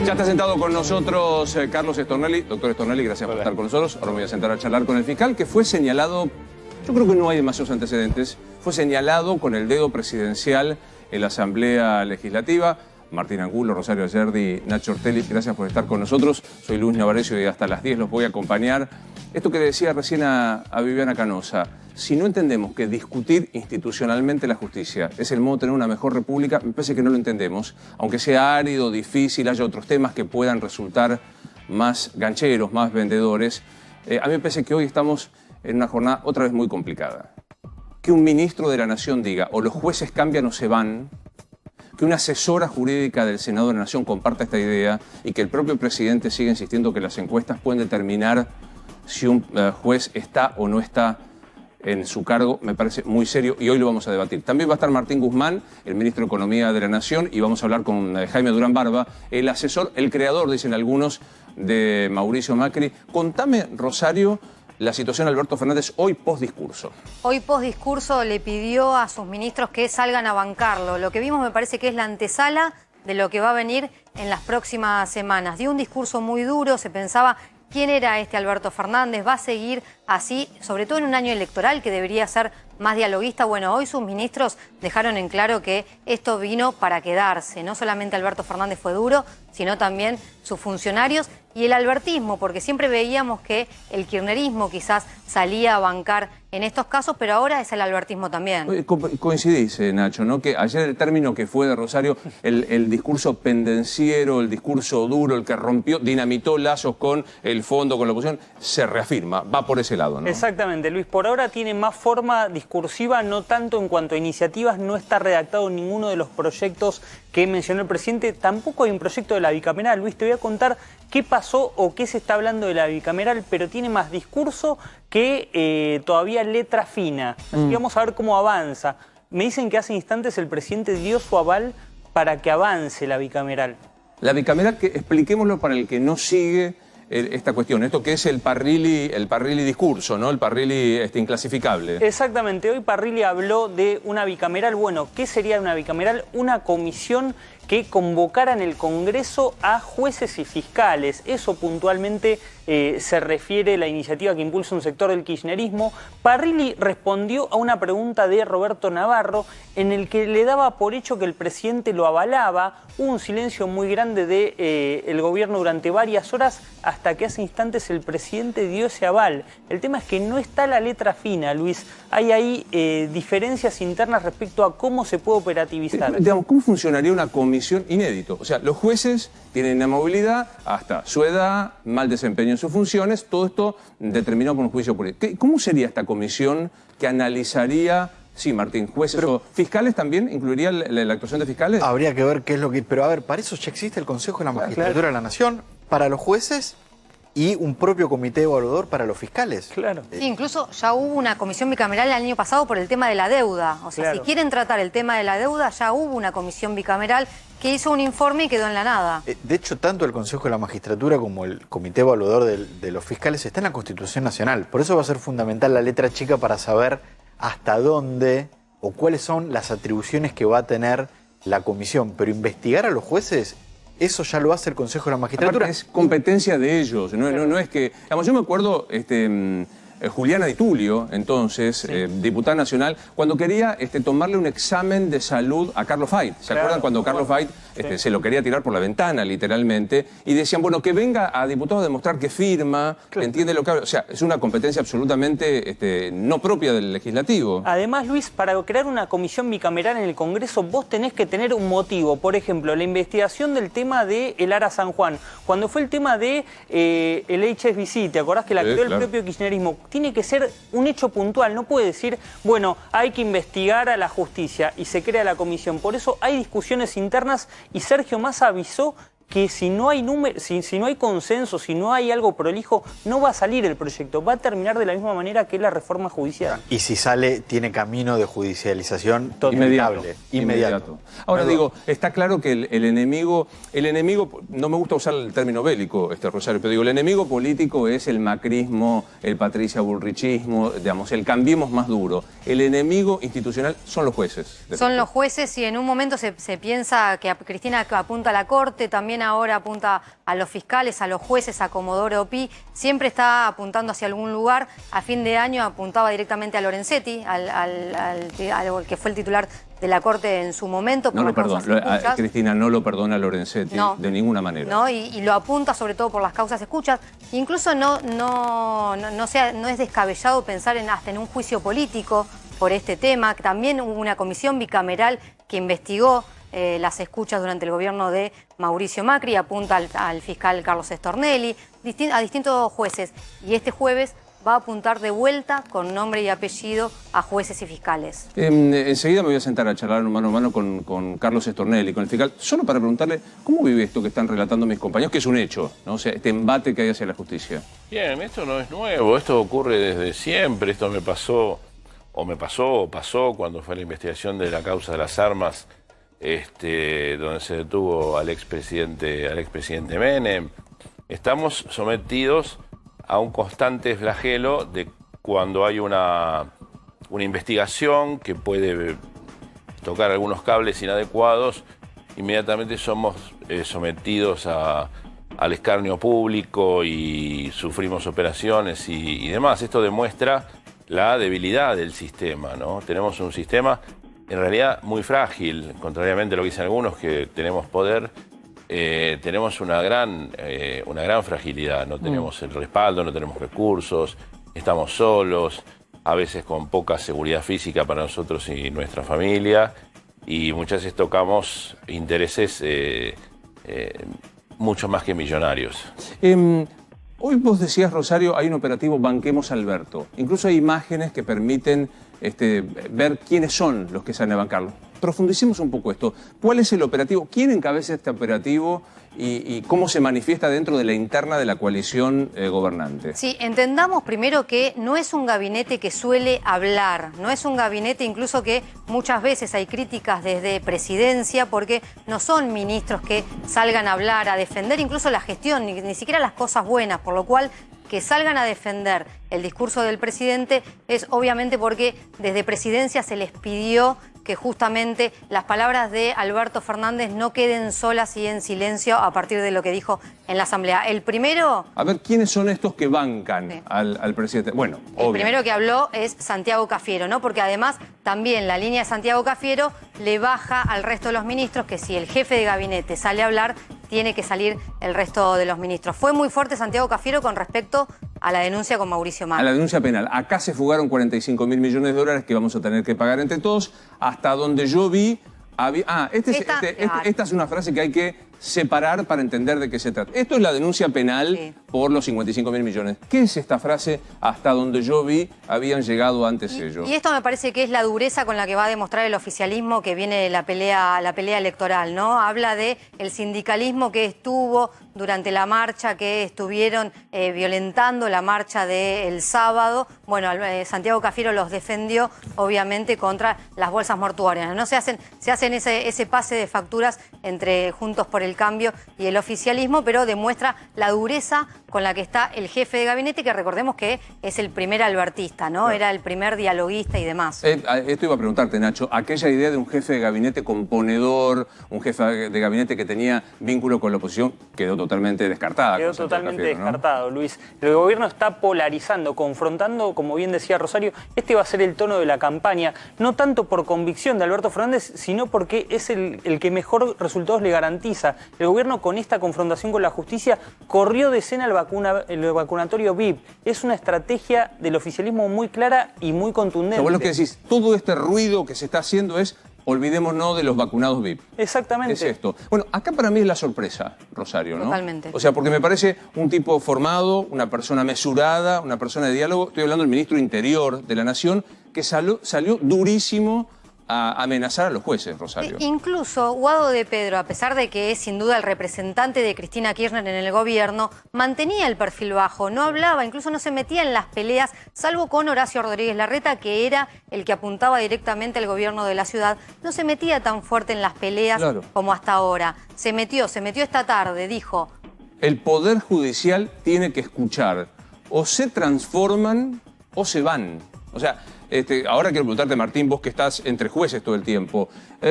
Ya está sentado con nosotros Carlos Stornelli. Doctor Stornelli, gracias por estar con nosotros. Ahora me voy a sentar a charlar con el fiscal, que fue señalado, yo creo que no hay demasiados antecedentes, fue señalado con el dedo presidencial en la Asamblea Legislativa. Martín Angulo, Rosario Ayerdi, Nacho Ortelli, gracias por estar con nosotros. Soy Luis Navarrecio y hasta las 10 los voy a acompañar. Esto que decía recién a Viviana Canosa, si no entendemos que discutir institucionalmente la justicia es el modo de tener una mejor república, me parece que no lo entendemos. Aunque sea árido, difícil, haya otros temas que puedan resultar más gancheros, más vendedores. A mí me parece que hoy estamos en una jornada otra vez muy complicada. Que un ministro de la Nación diga, o los jueces cambian o se van, que una asesora jurídica del Senado de la Nación comparta esta idea y que el propio presidente siga insistiendo que las encuestas pueden determinar si un juez está o no está en su cargo, me parece muy serio y hoy lo vamos a debatir. También va a estar Martín Guzmán, el ministro de Economía de la Nación, y vamos a hablar con Jaime Durán Barba, el asesor, el creador, dicen algunos, de Mauricio Macri. Contame, Rosario, la situación de Alberto Fernández hoy post-discurso. Hoy post-discurso le pidió a sus ministros que salgan a bancarlo. Lo que vimos me parece que es la antesala de lo que va a venir en las próximas semanas. Dio un discurso muy duro, se pensaba quién era este Alberto Fernández, va a seguir así, sobre todo en un año electoral que debería ser más dialoguista. Bueno, hoy sus ministros dejaron en claro que esto vino para quedarse. No solamente Alberto Fernández fue duro, sino también sus funcionarios y el albertismo, porque siempre veíamos que el kirchnerismo quizás salía a bancar en estos casos, pero ahora es el albertismo también. Coincidís, Nacho, ¿no? Que ayer el término que fue de Rosario, el discurso pendenciero, el discurso duro, el que rompió, dinamitó lazos con el fondo, con la oposición, se reafirma, va por ese lado, ¿no? Exactamente, Luis. Por ahora tiene más forma discursiva, no tanto en cuanto a iniciativas, no está redactado ninguno de los proyectos que mencionó el presidente, tampoco hay un proyecto de la bicameral. Luis, te voy a contar qué pasó o qué se está hablando de la bicameral, pero tiene más discurso que todavía letra fina. Así que vamos a ver cómo avanza. Me dicen que hace instantes el presidente dio su aval para que avance la bicameral. La bicameral, que expliquémoslo para el que no sigue esta cuestión, esto que es el Parrilli discurso, ¿no? El Parrilli inclasificable. Exactamente, hoy Parrilli habló de una bicameral. Bueno, ¿qué sería una bicameral? Una comisión que convocara en el Congreso a jueces y fiscales. Eso puntualmente se refiere a la iniciativa que impulsa un sector del kirchnerismo. Parrilli respondió a una pregunta de Roberto Navarro en el que le daba por hecho que el presidente lo avalaba. Hubo un silencio muy grande del gobierno durante varias horas hasta que hace instantes el presidente dio ese aval. El tema es que no está la letra fina, Luis. Hay ahí diferencias internas respecto a cómo se puede operativizar. Digamos, ¿cómo funcionaría una comisión inédito? O sea, los jueces tienen inamovilidad hasta su edad, mal desempeño en sus funciones, todo esto determinado por un juicio político. ¿Cómo sería esta comisión que analizaría, sí, Martín, jueces o fiscales también? ¿Incluiría la actuación de fiscales? Habría que ver qué es lo que... Pero a ver, para eso ya existe el Consejo de la Magistratura de la Nación, para los jueces y un propio comité evaluador para los fiscales. Claro. Sí, incluso ya hubo una comisión bicameral el año pasado por el tema de la deuda. O sea, Claro. si quieren tratar el tema de la deuda, ya hubo una comisión bicameral que hizo un informe y quedó en la nada. De hecho, tanto el Consejo de la Magistratura como el comité evaluador de los fiscales está en la Constitución Nacional. Por eso va a ser fundamental la letra chica para saber hasta dónde o cuáles son las atribuciones que va a tener la comisión. Pero investigar a los jueces, eso ya lo hace el Consejo de la Magistratura. Aparte, es competencia de ellos, no es que... Digamos, yo me acuerdo, Juliana Di Tulio, entonces, diputada nacional, cuando quería tomarle un examen de salud a Carlos Fait. ¿Se acuerdan cuando Carlos Fait se lo quería tirar por la ventana, literalmente? Y decían, bueno, que venga a diputado a demostrar que firma, que entiende lo que habla. O sea, es una competencia absolutamente no propia del legislativo. Además, Luis, para crear una comisión bicameral en el Congreso, vos tenés que tener un motivo. Por ejemplo, la investigación del tema de el Ara San Juan. Cuando fue el tema de el HSBC, ¿te acordás que la creó el propio kirchnerismo? Tiene que ser un hecho puntual, no puede decir, bueno, hay que investigar a la justicia y se crea la comisión. Por eso hay discusiones internas y Sergio Massa avisó que si no hay si no hay consenso, si no hay algo prolijo, no va a salir el proyecto, va a terminar de la misma manera que la reforma judicial. Y si sale, tiene camino de judicialización inmediato. Ahora digo, está claro que el enemigo, no me gusta usar el término bélico, Rosario, pero digo, el enemigo político es el macrismo, el Patricia Bullrichismo, digamos, el cambiemos más duro. El enemigo institucional son los jueces. Son los jueces y en un momento se piensa que a Cristina apunta a la Corte, también ahora apunta a los fiscales, a los jueces, a Comodoro Pi, siempre está apuntando hacia algún lugar. A fin de año apuntaba directamente a Lorenzetti, al que fue el titular de la Corte en su momento. No lo perdona, Cristina, no lo perdona Lorenzetti, no, de ninguna manera. No, y lo apunta sobre todo por las causas escuchas. Incluso no es descabellado pensar hasta en un juicio político por este tema. También hubo una comisión bicameral que investigó las escuchas durante el gobierno de Mauricio Macri, apunta al fiscal Carlos Stornelli, a distintos jueces. Y este jueves va a apuntar de vuelta con nombre y apellido a jueces y fiscales. Enseguida me voy a sentar a charlar mano a mano con Carlos Stornelli, con el fiscal, solo para preguntarle cómo vive esto que están relatando mis compañeros, que es un hecho, ¿no? O sea, este embate que hay hacia la justicia. Bien, esto no es nuevo, esto ocurre desde siempre, esto me pasó, o pasó cuando fue la investigación de la causa de las armas, donde se detuvo al expresidente Menem. Estamos sometidos a un constante flagelo de cuando hay una investigación que puede tocar algunos cables inadecuados, inmediatamente somos sometidos al escarnio público y sufrimos operaciones y demás. Esto demuestra la debilidad del sistema, ¿no? Tenemos un sistema en realidad muy frágil, contrariamente a lo que dicen algunos, que tenemos poder. Tenemos una gran fragilidad, no tenemos el respaldo, no tenemos recursos, estamos solos, a veces con poca seguridad física para nosotros y nuestra familia, y muchas veces tocamos intereses mucho más que millonarios. Hoy vos decías, Rosario, hay un operativo Banquemos Alberto. Incluso hay imágenes que permiten ver quiénes son los que salen a bancarlo. Profundicemos un poco esto. ¿Cuál es el operativo? ¿Quién encabeza este operativo y cómo se manifiesta dentro de la interna de la coalición gobernante? Sí, entendamos primero que no es un gabinete que suele hablar, no es un gabinete incluso que muchas veces hay críticas desde presidencia porque no son ministros que salgan a hablar, a defender incluso la gestión, ni siquiera las cosas buenas, por lo cual que salgan a defender el discurso del presidente es obviamente porque desde presidencia se les pidió que justamente las palabras de Alberto Fernández no queden solas y en silencio a partir de lo que dijo en la Asamblea. El primero... A ver, ¿quiénes son estos que bancan al presidente? Bueno, el primero que habló es Santiago Cafiero, ¿no? Porque además también la línea de Santiago Cafiero le baja al resto de los ministros que si el jefe de gabinete sale a hablar, tiene que salir el resto de los ministros. Fue muy fuerte Santiago Cafiero con respecto a la denuncia con Mauricio Macri. A la denuncia penal. Acá se fugaron 45.000 millones de dólares que vamos a tener que pagar entre todos. Hasta donde yo vi... Esta es una frase que hay que separar para entender de qué se trata. Esto es la denuncia penal por los 55.000 millones. ¿Qué es esta frase? Hasta donde yo vi, habían llegado antes ellos. Y esto me parece que es la dureza con la que va a demostrar el oficialismo que viene la pelea electoral, ¿no? Habla de el sindicalismo que estuvo durante la marcha, que estuvieron violentando la marcha del sábado. Bueno, Santiago Cafiero los defendió, obviamente, contra las bolsas mortuorias. ¿No? Se hacen ese pase de facturas entre Juntos por el Cambio y el oficialismo, pero demuestra la dureza con la que está el jefe de gabinete, que recordemos que es el primer albertista, ¿no? Era el primer dialoguista y demás. Esto iba a preguntarte, Nacho. Aquella idea de un jefe de gabinete componedor, un jefe de gabinete que tenía vínculo con la oposición, quedó totalmente descartada. Quedó totalmente descartado, ¿no? Luis. El gobierno está polarizando, confrontando, como bien decía Rosario, este va a ser el tono de la campaña, no tanto por convicción de Alberto Fernández, sino porque es el que mejor resultados le garantiza. El gobierno con esta confrontación con la justicia corrió de escena el vacunatorio VIP. Es una estrategia del oficialismo muy clara y muy contundente. Pero vos lo que decís, todo este ruido que se está haciendo es olvidémonos de los vacunados VIP. Exactamente. Es esto. Bueno, acá para mí es la sorpresa, Rosario, ¿no? Totalmente. O sea, porque me parece un tipo formado, una persona mesurada, una persona de diálogo. Estoy hablando del ministro Interior de la Nación, que salió durísimo a amenazar a los jueces, Rosario. Incluso Guado de Pedro, a pesar de que es sin duda el representante de Cristina Kirchner en el gobierno, mantenía el perfil bajo, no hablaba, incluso no se metía en las peleas, salvo con Horacio Rodríguez Larreta, que era el que apuntaba directamente al gobierno de la ciudad. No se metía tan fuerte en las peleas como hasta ahora. Se metió esta tarde, dijo... El Poder Judicial tiene que escuchar. O se transforman o se van. O sea... ahora quiero preguntarte, Martín, vos que estás entre jueces todo el tiempo,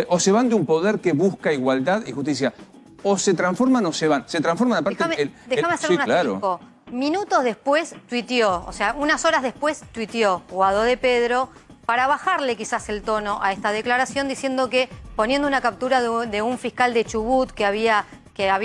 o se van de un poder que busca igualdad y justicia, o se transforman o se van. Se transforman aparte... Déjame hacer sí, un asterisco. Minutos después tuiteó, o sea, unas horas después tuiteó Guado de Pedro para bajarle quizás el tono a esta declaración, diciendo que, poniendo una captura de un fiscal de Chubut que había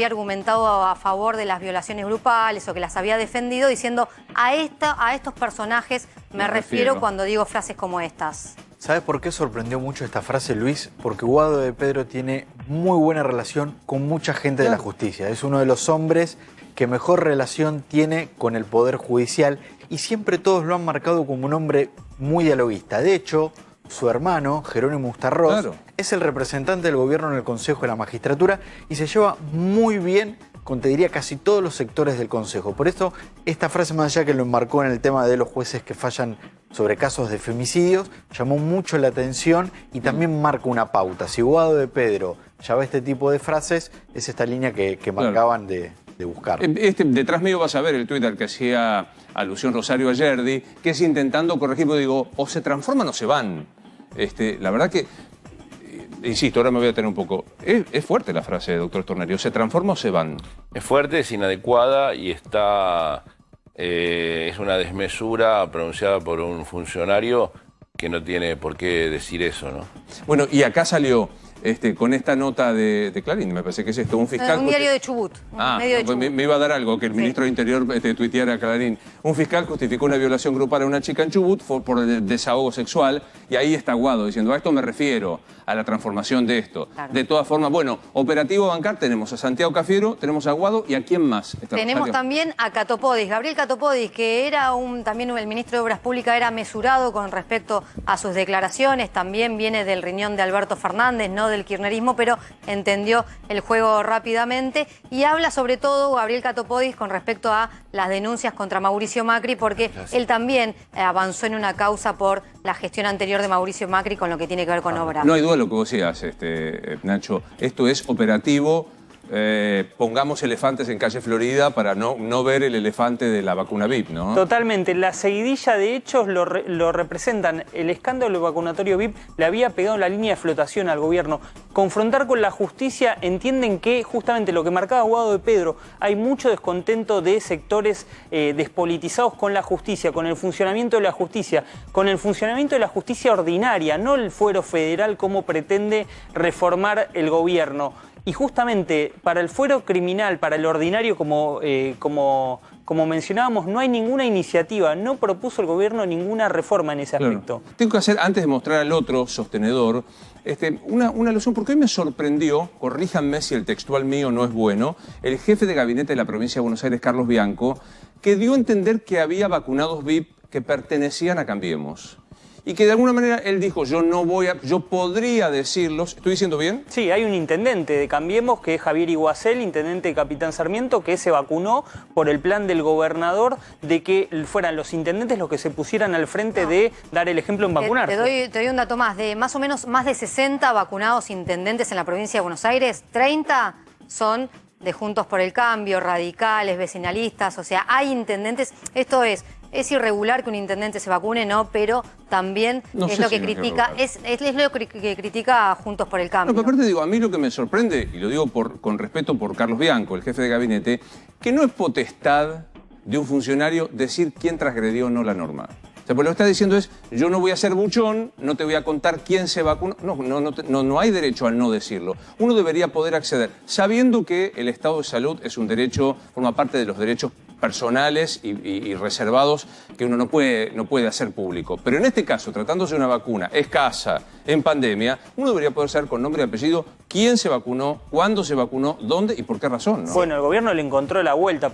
argumentado a favor de las violaciones grupales o que las había defendido, diciendo a estos personajes me refiero cuando digo frases como estas. ¿Sabes por qué sorprendió mucho esta frase, Luis? Porque Guado de Pedro tiene muy buena relación con mucha gente de la justicia. Es uno de los hombres que mejor relación tiene con el Poder Judicial y siempre todos lo han marcado como un hombre muy dialoguista. De hecho, su hermano, Jerónimo Ustarroz, es el representante del gobierno en el Consejo de la Magistratura y se lleva muy bien con, te diría, casi todos los sectores del Consejo. Por eso, esta frase, más allá que lo enmarcó en el tema de los jueces que fallan sobre casos de femicidios, llamó mucho la atención y también marca una pauta. Si Guado de Pedro ya ve este tipo de frases, es esta línea que marcaban de buscar. Detrás mío vas a ver el tuit al que hacía alusión Rosario Ayerdi, que es intentando corregir, porque digo, o se transforman o se van. La verdad que, insisto, ahora me voy a tener un poco... Es fuerte la frase, doctor Stornelli, o se transforma o se van. Es fuerte, es inadecuada y está... es una desmesura pronunciada por un funcionario que no tiene por qué decir eso, ¿no? Bueno, y acá salió... con esta nota de Clarín, me parece que es esto, un fiscal... Un diario de Chubut. Medio de Chubut. Me iba a dar algo, que el ministro de Interior tuiteara a Clarín. Un fiscal justificó una violación grupal a una chica en Chubut por desahogo sexual, y ahí está Guado diciendo, a esto me refiero, a la transformación de esto. Claro. De todas formas, bueno, operativo bancar, tenemos a Santiago Cafiero, tenemos a Guado, ¿y a quién más? Tenemos también a Catopodis, Gabriel Catopodis, que era también el ministro de Obras Públicas, era mesurado con respecto a sus declaraciones, también viene del riñón de Alberto Fernández, no del kirchnerismo, pero entendió el juego rápidamente y habla sobre todo Gabriel Catopodis con respecto a las denuncias contra Mauricio Macri, porque él también avanzó en una causa por la gestión anterior de Mauricio Macri con lo que tiene que ver con obra. No hay duda de lo que vos decías, Nacho. Esto es operativo. Pongamos elefantes en calle Florida para no ver el elefante de la vacuna VIP, ¿no? Totalmente. La seguidilla de hechos lo representan. El escándalo del vacunatorio VIP le había pegado la línea de flotación al gobierno. Confrontar con la justicia, entienden que justamente lo que marcaba Guado de Pedro, hay mucho descontento de sectores despolitizados con la justicia, con el funcionamiento de la justicia, con el funcionamiento de la justicia ordinaria, no el fuero federal como pretende reformar el gobierno. Y justamente para el fuero criminal, para el ordinario, como mencionábamos, no hay ninguna iniciativa, no propuso el gobierno ninguna reforma en ese aspecto. Tengo que hacer, antes de mostrar al otro sostenedor, una alusión, porque hoy me sorprendió, corríjanme si el textual mío no es bueno, el jefe de gabinete de la provincia de Buenos Aires, Carlos Bianco, que dio a entender que había vacunados VIP que pertenecían a Cambiemos. Y que de alguna manera él dijo, yo podría decirlos, ¿estoy diciendo bien? Sí, hay un intendente de Cambiemos, que es Javier Iguacel, intendente de Capitán Sarmiento, que se vacunó por el plan del gobernador de que fueran los intendentes los que se pusieran al frente de dar el ejemplo en vacunarse. Te doy un dato más, de más o menos más de 60 vacunados intendentes en la provincia de Buenos Aires, 30 son de Juntos por el Cambio, radicales, vecinalistas, o sea, hay intendentes, esto es irregular que un intendente se vacune, ¿no? Pero también es lo que critica, es lo que critica a Juntos por el Cambio. No, pero aparte digo, a mí lo que me sorprende, y lo digo con respeto por Carlos Bianco, el jefe de gabinete, que no es potestad de un funcionario decir quién transgredió o no la norma. O sea, pues lo que está diciendo es, yo no voy a ser buchón, no te voy a contar quién se vacunó. No hay derecho al no decirlo. Uno debería poder acceder, sabiendo que el estado de salud es un derecho, forma parte de los derechos personales y reservados que uno no puede hacer público. Pero en este caso, tratándose de una vacuna escasa, en pandemia, uno debería poder saber con nombre y apellido quién se vacunó, cuándo se vacunó, dónde y por qué razón, ¿no? Bueno, el gobierno le encontró la vuelta,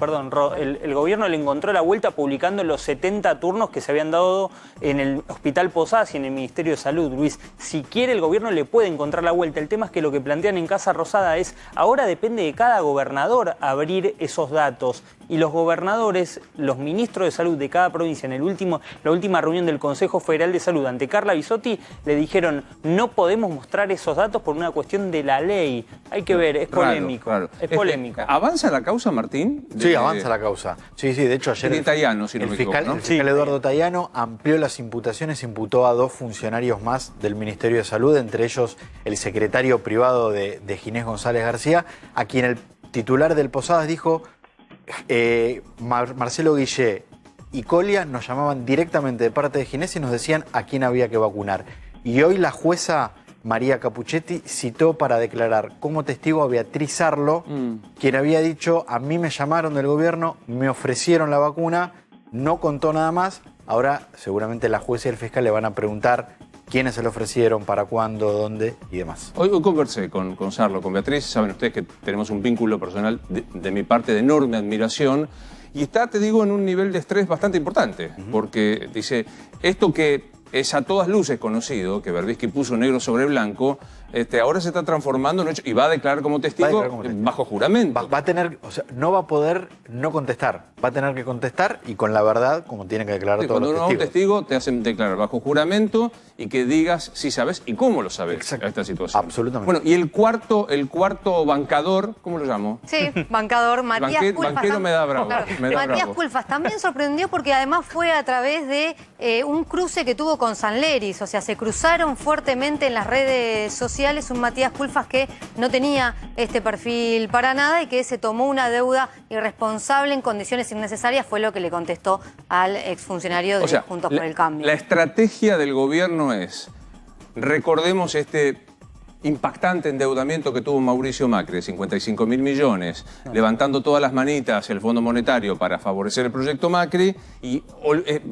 el gobierno le encontró la vuelta publicando los 70 turnos que se habían dado en el Hospital Posadas y en el Ministerio de Salud, Luis. Si quiere, el gobierno le puede encontrar la vuelta. El tema es que lo que plantean en Casa Rosada es, ahora depende de cada gobernador abrir esos datos. Y los gobernadores, los ministros de salud de cada provincia, en la última reunión del Consejo Federal de Salud ante Carla Bisotti, le dijeron, no podemos mostrar esos datos por una cuestión de de la ley. Hay que ver, es polémico. Raro. Es polémico. ¿Avanza la causa, Martín? Sí, avanza la causa. Sí, de hecho ayer de Tayano, si no el me fiscal, equivoco, ¿no? el fiscal Eduardo Tayano amplió las imputaciones, imputó a 2 funcionarios más del Ministerio de Salud, entre ellos el secretario privado de Ginés González García, a quien el titular del Posadas dijo, Marcelo Guillé y Colia nos llamaban directamente de parte de Ginés y nos decían a quién había que vacunar. Y hoy la jueza María Capuchetti citó para declarar como testigo a Beatriz Arlo, quien había dicho, a mí me llamaron del gobierno, me ofrecieron la vacuna, no contó nada más. Ahora seguramente la jueza y el fiscal le van a preguntar quiénes se lo ofrecieron, para cuándo, dónde y demás. Hoy conversé con Sarlo, con Beatriz. Saben ustedes que tenemos un vínculo personal de mi parte de enorme admiración. Y está, te digo, en un nivel de estrés bastante importante. Porque dice, esto que es a todas luces conocido, que Berbisky puso negro sobre blanco, ahora se está transformando en hecho y va a declarar como testigo bajo juramento. Va a tener, o sea, no va a poder no contestar, va a tener que contestar y con la verdad, como tienen que declarar todos los testigos. Cuando un testigo te hacen declarar bajo juramento y que digas si sabes y cómo lo sabes a esta situación. Absolutamente. Bueno, y el cuarto bancador, ¿cómo lo llamo? Sí, bancador, Matías Culfas. Banquero me da bravo. Claro, me da Matías bravo. Culfas también sorprendió porque además fue a través de un cruce que tuvo con Sanleris, o sea, se cruzaron fuertemente en las redes sociales un Matías Culfas que no tenía este perfil para nada y que se tomó una deuda irresponsable en condiciones innecesarias, fue lo que le contestó al exfuncionario de Juntos por el Cambio. La estrategia del gobierno es, recordemos este impactante endeudamiento que tuvo Mauricio Macri, 55.000 millones, levantando todas las manitas el Fondo Monetario para favorecer el proyecto Macri y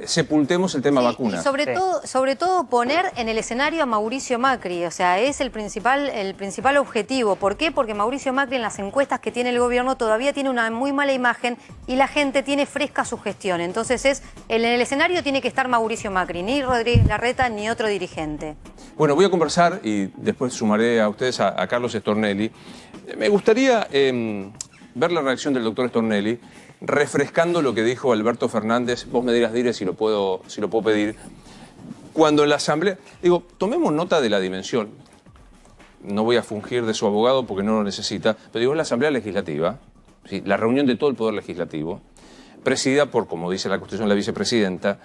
sepultemos el tema vacuna. Y sobre todo poner en el escenario a Mauricio Macri, o sea, es el principal objetivo. ¿Por qué? Porque Mauricio Macri en las encuestas que tiene el gobierno todavía tiene una muy mala imagen y la gente tiene fresca su gestión. Entonces en el escenario tiene que estar Mauricio Macri, ni Rodríguez Larreta ni otro dirigente. Bueno, voy a conversar y después sumaré a ustedes a Carlos Stornelli. Me gustaría ver la reacción del doctor Stornelli, refrescando lo que dijo Alberto Fernández. Vos me dirás, Dire, si lo puedo pedir. Cuando en la Asamblea... Digo, tomemos nota de la dimensión. No voy a fungir de su abogado porque no lo necesita, pero digo, en la Asamblea Legislativa, ¿sí? La reunión de todo el Poder Legislativo, presidida por, como dice la Constitución, la vicepresidenta,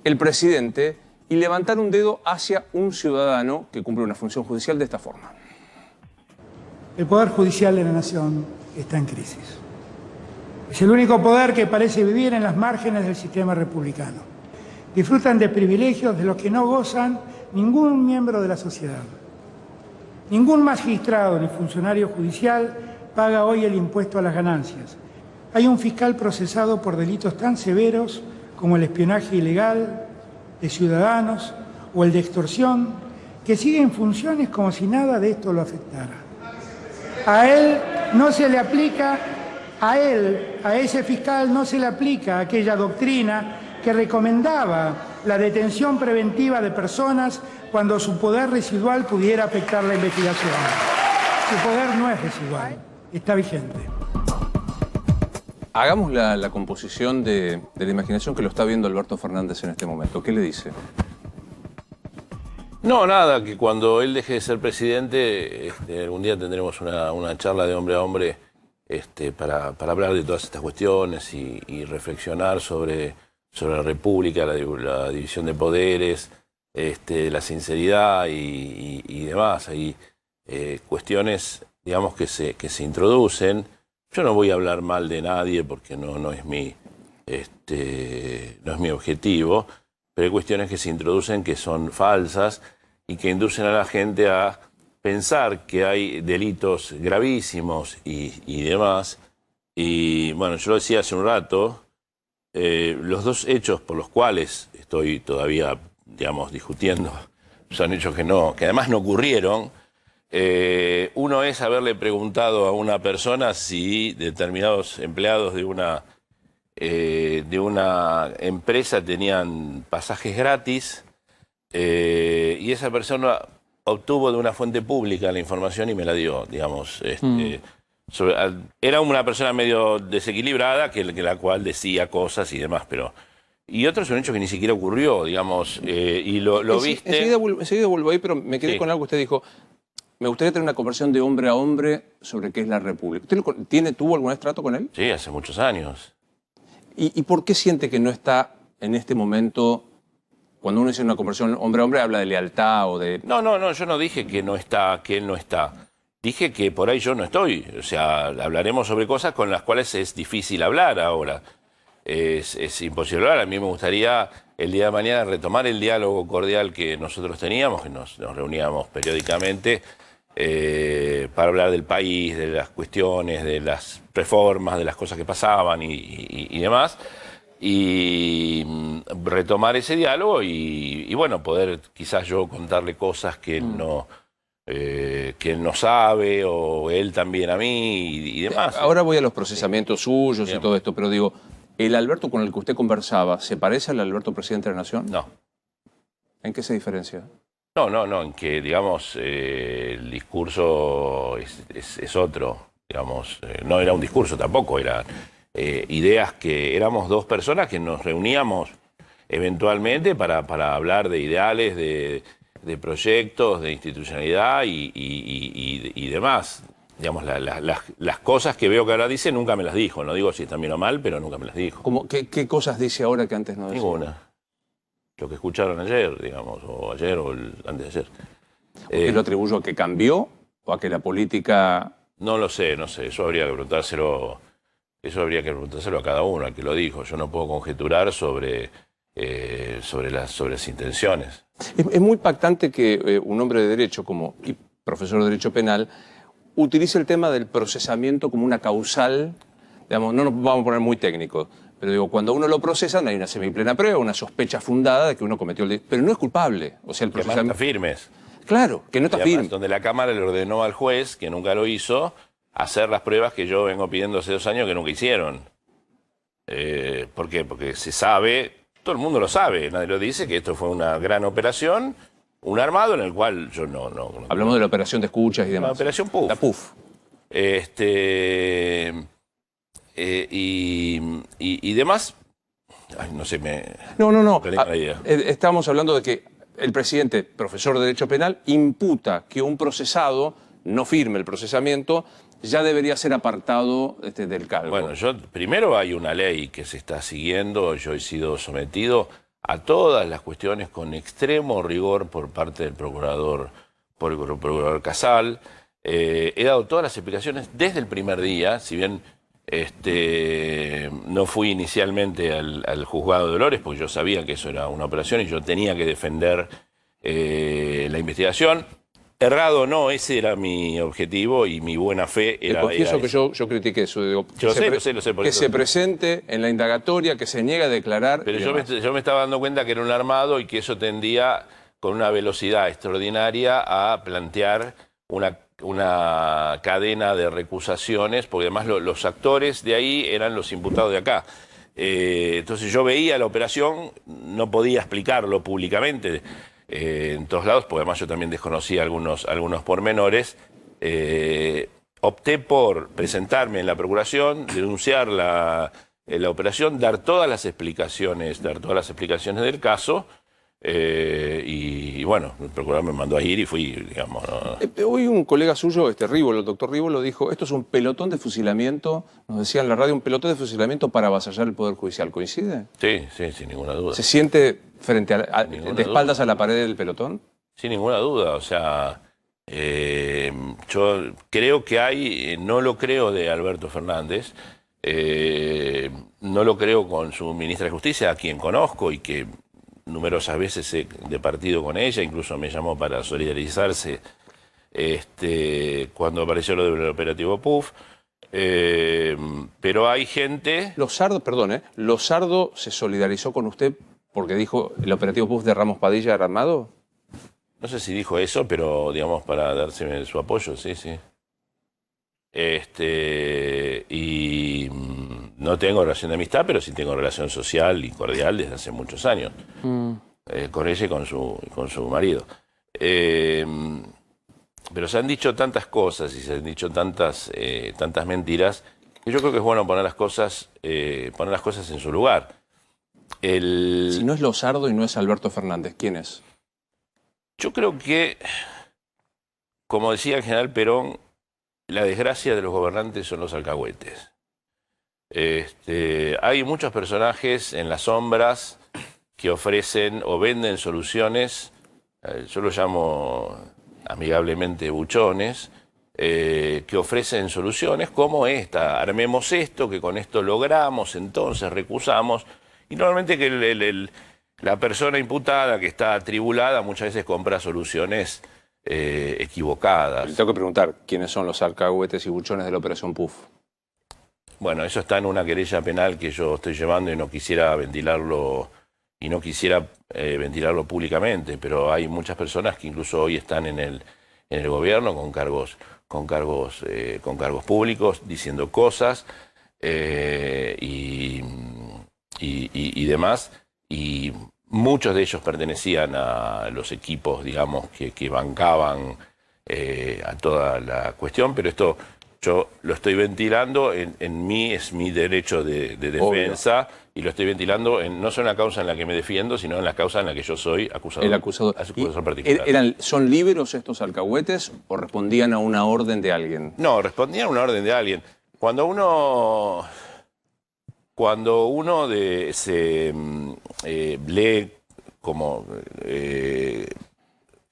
el presidente, y levantar un dedo hacia un ciudadano que cumple una función judicial de esta forma. El Poder Judicial de la Nación está en crisis. Es el único poder que parece vivir en las márgenes del sistema republicano. Disfrutan de privilegios de los que no gozan ningún miembro de la sociedad. Ningún magistrado ni funcionario judicial paga hoy el impuesto a las ganancias. Hay un fiscal procesado por delitos tan severos como el espionaje ilegal de ciudadanos o el de extorsión, que sigue en funciones como si nada de esto lo afectara. A él no se le aplica, a ese fiscal no se le aplica aquella doctrina que recomendaba la detención preventiva de personas cuando su poder residual pudiera afectar la investigación. Su poder no es residual, está vigente. Hagamos la composición de la imaginación que lo está viendo Alberto Fernández en este momento. ¿Qué le dice? No, nada, que cuando él deje de ser presidente, algún día tendremos una charla de hombre a hombre para hablar de todas estas cuestiones y reflexionar sobre la República, la división de poderes, la sinceridad y demás. Hay cuestiones, digamos, que se introducen. Yo no voy a hablar mal de nadie porque no es mi objetivo, pero hay cuestiones que se introducen que son falsas y que inducen a la gente a pensar que hay delitos gravísimos y demás. Y bueno, yo lo decía hace un rato, los dos hechos por los cuales estoy todavía, digamos, discutiendo son hechos que además no ocurrieron. Uno es haberle preguntado a una persona si determinados empleados de una empresa tenían pasajes gratis y esa persona obtuvo de una fuente pública la información y me la dio, digamos. Era una persona medio desequilibrada que la cual decía cosas y demás, y otro es un hecho que ni siquiera ocurrió, digamos, y lo viste... Enseguida vuelvo ahí, pero me quedé con algo que usted dijo. me gustaría tener una conversación de hombre a hombre sobre qué es la República. ¿Usted tuvo algún vez trato con él? Sí, hace muchos años. ¿Y por qué siente que no está en este momento, cuando uno dice una conversación hombre a hombre, habla de lealtad o de... No, yo no dije que no está, que él no está. Dije que por ahí yo no estoy. O sea, hablaremos sobre cosas con las cuales es difícil hablar ahora. Es imposible hablar. A mí me gustaría el día de mañana retomar el diálogo cordial que nosotros teníamos, que nos reuníamos periódicamente para hablar del país, de las cuestiones, de las reformas, de las cosas que pasaban y demás. Y retomar ese diálogo y bueno, poder quizás yo contarle cosas que él no sabe o él también a mí y demás. Ahora voy a los procesamientos suyos Bien. y todo esto, pero digo, ¿el Alberto con el que usted conversaba se parece al Alberto presidente de la Nación? No. ¿En qué se diferencia? No, en que, digamos, el discurso es otro, digamos, no era un discurso tampoco, eran ideas que éramos dos personas que nos reuníamos eventualmente para hablar de ideales, de proyectos, de institucionalidad y demás. Digamos, las cosas que veo que ahora dice nunca me las dijo, no digo si está bien o mal, pero nunca me las dijo. ¿Qué cosas dice ahora que antes no decía? Ninguna. Lo que escucharon ayer, digamos, o ayer o antes de ayer. ¿Usted lo atribuyo a que cambió o a que la política...? No lo sé, eso habría que preguntárselo, a cada uno, al que lo dijo. Yo no puedo conjeturar sobre las intenciones. Es muy impactante que un hombre de derecho y profesor de derecho penal utilice el tema del procesamiento como una causal, digamos, no nos vamos a poner muy técnicos, pero digo, cuando uno lo procesan hay una semiplena prueba, una sospecha fundada de que uno cometió el delito, pero no es culpable. O sea, el Que además procesamiento... está firmes. Claro, que no está Y además, firme. donde la Cámara le ordenó al juez, que nunca lo hizo, hacer las pruebas que yo vengo pidiendo hace 2 años que nunca hicieron. ¿Por qué? Porque se sabe, todo el mundo lo sabe, nadie lo dice, que esto fue una gran operación, un armado en el cual yo no. Hablamos de la operación de escuchas y demás. La operación PUF. La PUF. Y demás. Ay, no sé, No. perdí la idea. Estamos hablando de que el presidente, profesor de Derecho Penal, imputa que un procesado no firme el procesamiento, ya debería ser apartado del cargo. Bueno, primero hay una ley que se está siguiendo, yo he sido sometido a todas las cuestiones con extremo rigor por parte del procurador Casal. He dado todas las explicaciones desde el primer día, si bien no fui inicialmente al juzgado de Dolores, porque yo sabía que eso era una operación y yo tenía que defender la investigación. Errado o no, ese era mi objetivo y mi buena fe era... Le confieso que esa. yo critiqué eso. Digo, Yo lo sé, por que eso. se presente en la indagatoria, que se niegue a declarar. Pero y yo me estaba dando cuenta que era un armado y que eso tendía con una velocidad extraordinaria a plantear una cadena de recusaciones, porque además los actores de ahí eran los imputados de acá. Entonces yo veía la operación, no podía explicarlo públicamente en todos lados, porque además yo también desconocía algunos pormenores. Opté por presentarme en la procuración, denunciar la operación, dar todas las explicaciones del caso. Y bueno, el procurador me mandó a ir y fui, digamos. ¿No? Hoy un colega suyo, Rívolo, el doctor Rívolo, dijo, esto es un pelotón de fusilamiento, nos decía en la radio, un pelotón de fusilamiento para avasallar el Poder Judicial. ¿Coincide? Sí, sin ninguna duda. ¿Se siente frente Ninguna de espaldas duda. a la pared del pelotón? Sin ninguna duda, o sea, yo creo que no lo creo de Alberto Fernández, no lo creo con su ministra de Justicia, a quien conozco y que numerosas veces he departido con ella, incluso me llamó para solidarizarse cuando apareció lo del operativo PUF. Pero hay gente... ¿Losardo se solidarizó con usted porque dijo el operativo PUF de Ramos Padilla era armado? No sé si dijo eso, pero digamos para darse su apoyo, sí. Y no tengo relación de amistad, pero sí tengo relación social y cordial desde hace muchos años. Con ella y con su marido. Pero se han dicho tantas cosas y se han dicho tantas mentiras que yo creo que es bueno poner las cosas en su lugar. Si no es Losardo y no es Alberto Fernández, ¿quién es? Yo creo que como decía el general Perón, la desgracia de los gobernantes son los alcahuetes. Hay muchos personajes en las sombras que ofrecen o venden soluciones, yo lo llamo amigablemente buchones, que ofrecen soluciones como esta: armemos esto, que con esto logramos, entonces recusamos. Y normalmente que la persona imputada que está atribulada muchas veces compra soluciones equivocadas. Le tengo que preguntar, ¿quiénes son los alcahuetes y buchones de la Operación Puff? Bueno, eso está en una querella penal que yo estoy llevando y no quisiera ventilarlo públicamente, pero hay muchas personas que incluso hoy están en el gobierno con cargos públicos, diciendo cosas y demás, y muchos de ellos pertenecían a los equipos, digamos, que bancaban a toda la cuestión, pero esto yo lo estoy ventilando, en mí es mi derecho de defensa. Obvio. Y lo estoy ventilando no solo en la causa en la que me defiendo, sino en la causa en la que yo soy acusado. El acusador. Particular. ¿Son liberos estos alcahuetes o respondían a una orden de alguien? No, respondían a una orden de alguien. Cuando uno lee como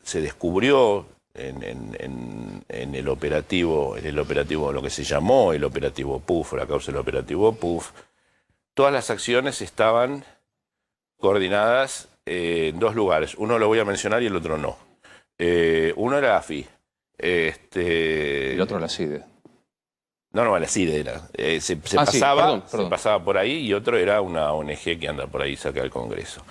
se descubrió en el operativo, lo que se llamó el operativo Puff, la causa del operativo Puff, todas las acciones estaban coordinadas en dos lugares. Uno lo voy a mencionar y el otro no. Uno era AFI. El otro la CIDE. No, la CIDE era. Se pasaba por ahí, y otro era una ONG que anda por ahí cerca del Congreso.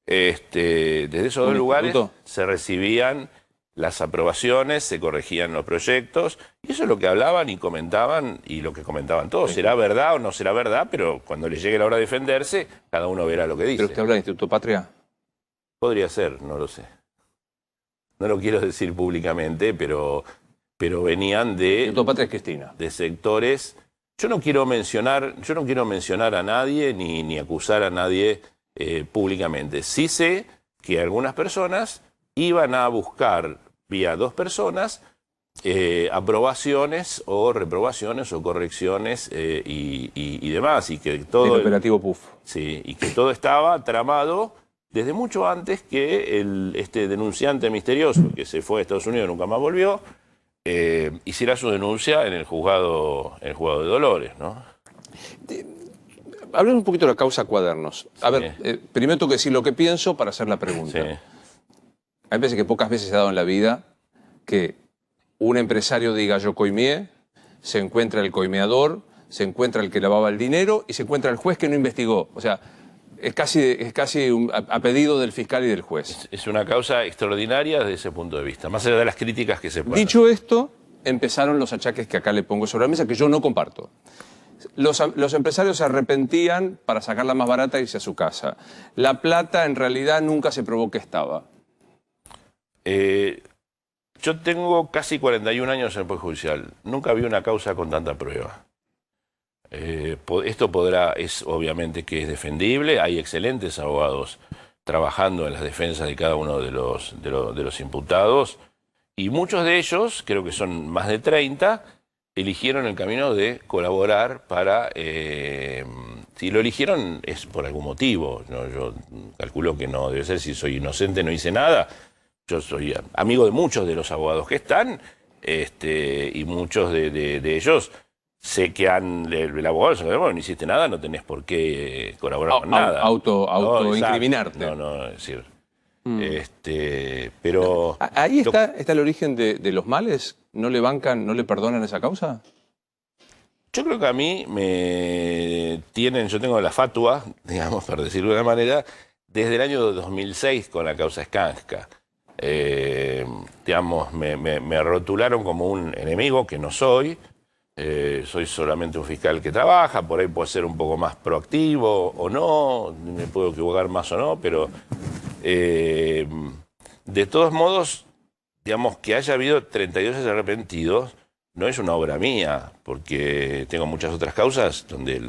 Desde esos dos lugares se recibían las aprobaciones, se corregían los proyectos, y eso es lo que hablaban y comentaban, y lo que comentaban todos. ¿Será verdad o no será verdad? Pero cuando le llegue la hora de defenderse, cada uno verá lo que dice. ¿Pero usted habla del Instituto Patria? Podría ser, no lo sé. No lo quiero decir públicamente, pero venían de... Instituto Patria es Cristina. De sectores... Yo no quiero mencionar a nadie ni acusar a nadie públicamente. Sí sé que algunas personas iban a buscar, vía dos personas, aprobaciones o reprobaciones o correcciones y demás. Y que todo el operativo Puff. Sí, y que todo estaba tramado desde mucho antes que este denunciante misterioso que se fue a Estados Unidos y nunca más volvió, hiciera su denuncia en el juzgado de Dolores, ¿no? Hablemos un poquito de la causa Cuadernos. A ver, primero tengo que decir lo que pienso para hacer la pregunta. Sí. A mí me parece que pocas veces se ha dado en la vida que un empresario diga yo coimié, se encuentra el coimeador, se encuentra el que lavaba el dinero y se encuentra el juez que no investigó. O sea, es casi a pedido del fiscal y del juez. Es una causa extraordinaria desde ese punto de vista, más allá de las críticas que se puedan. Dicho esto, empezaron los achaques que acá le pongo sobre la mesa, que yo no comparto. Los empresarios se arrepentían para sacarla más barata e irse a su casa. La plata en realidad nunca se probó que estaba. Yo tengo casi 41 años en el Poder Judicial. Nunca vi una causa con tanta prueba. Esto es obviamente que es defendible. Hay excelentes abogados trabajando en las defensas de cada uno de los imputados. Y muchos de ellos, creo que son más de 30, eligieron el camino de colaborar para... si lo eligieron es por algún motivo. ¿No? Yo calculo que no debe ser si soy inocente, no hice nada. Yo soy amigo de muchos de los abogados que están, y muchos de ellos sé que el abogado se bueno, no hiciste nada, no tenés por qué colaborar con nada. Autoincriminarte. No, es decir... pero... ¿Ahí está el origen de los males? ¿No le bancan, no le perdonan esa causa? Yo creo que a mí yo tengo la fatua, digamos, para decirlo de una manera, desde el año 2006 con la causa Skanska. Digamos, me rotularon como un enemigo, que no soy. Soy solamente un fiscal que trabaja, por ahí puedo ser un poco más proactivo o no, me puedo equivocar más o no, pero de todos modos, digamos, que haya habido 32 arrepentidos no es una obra mía, porque tengo muchas otras causas donde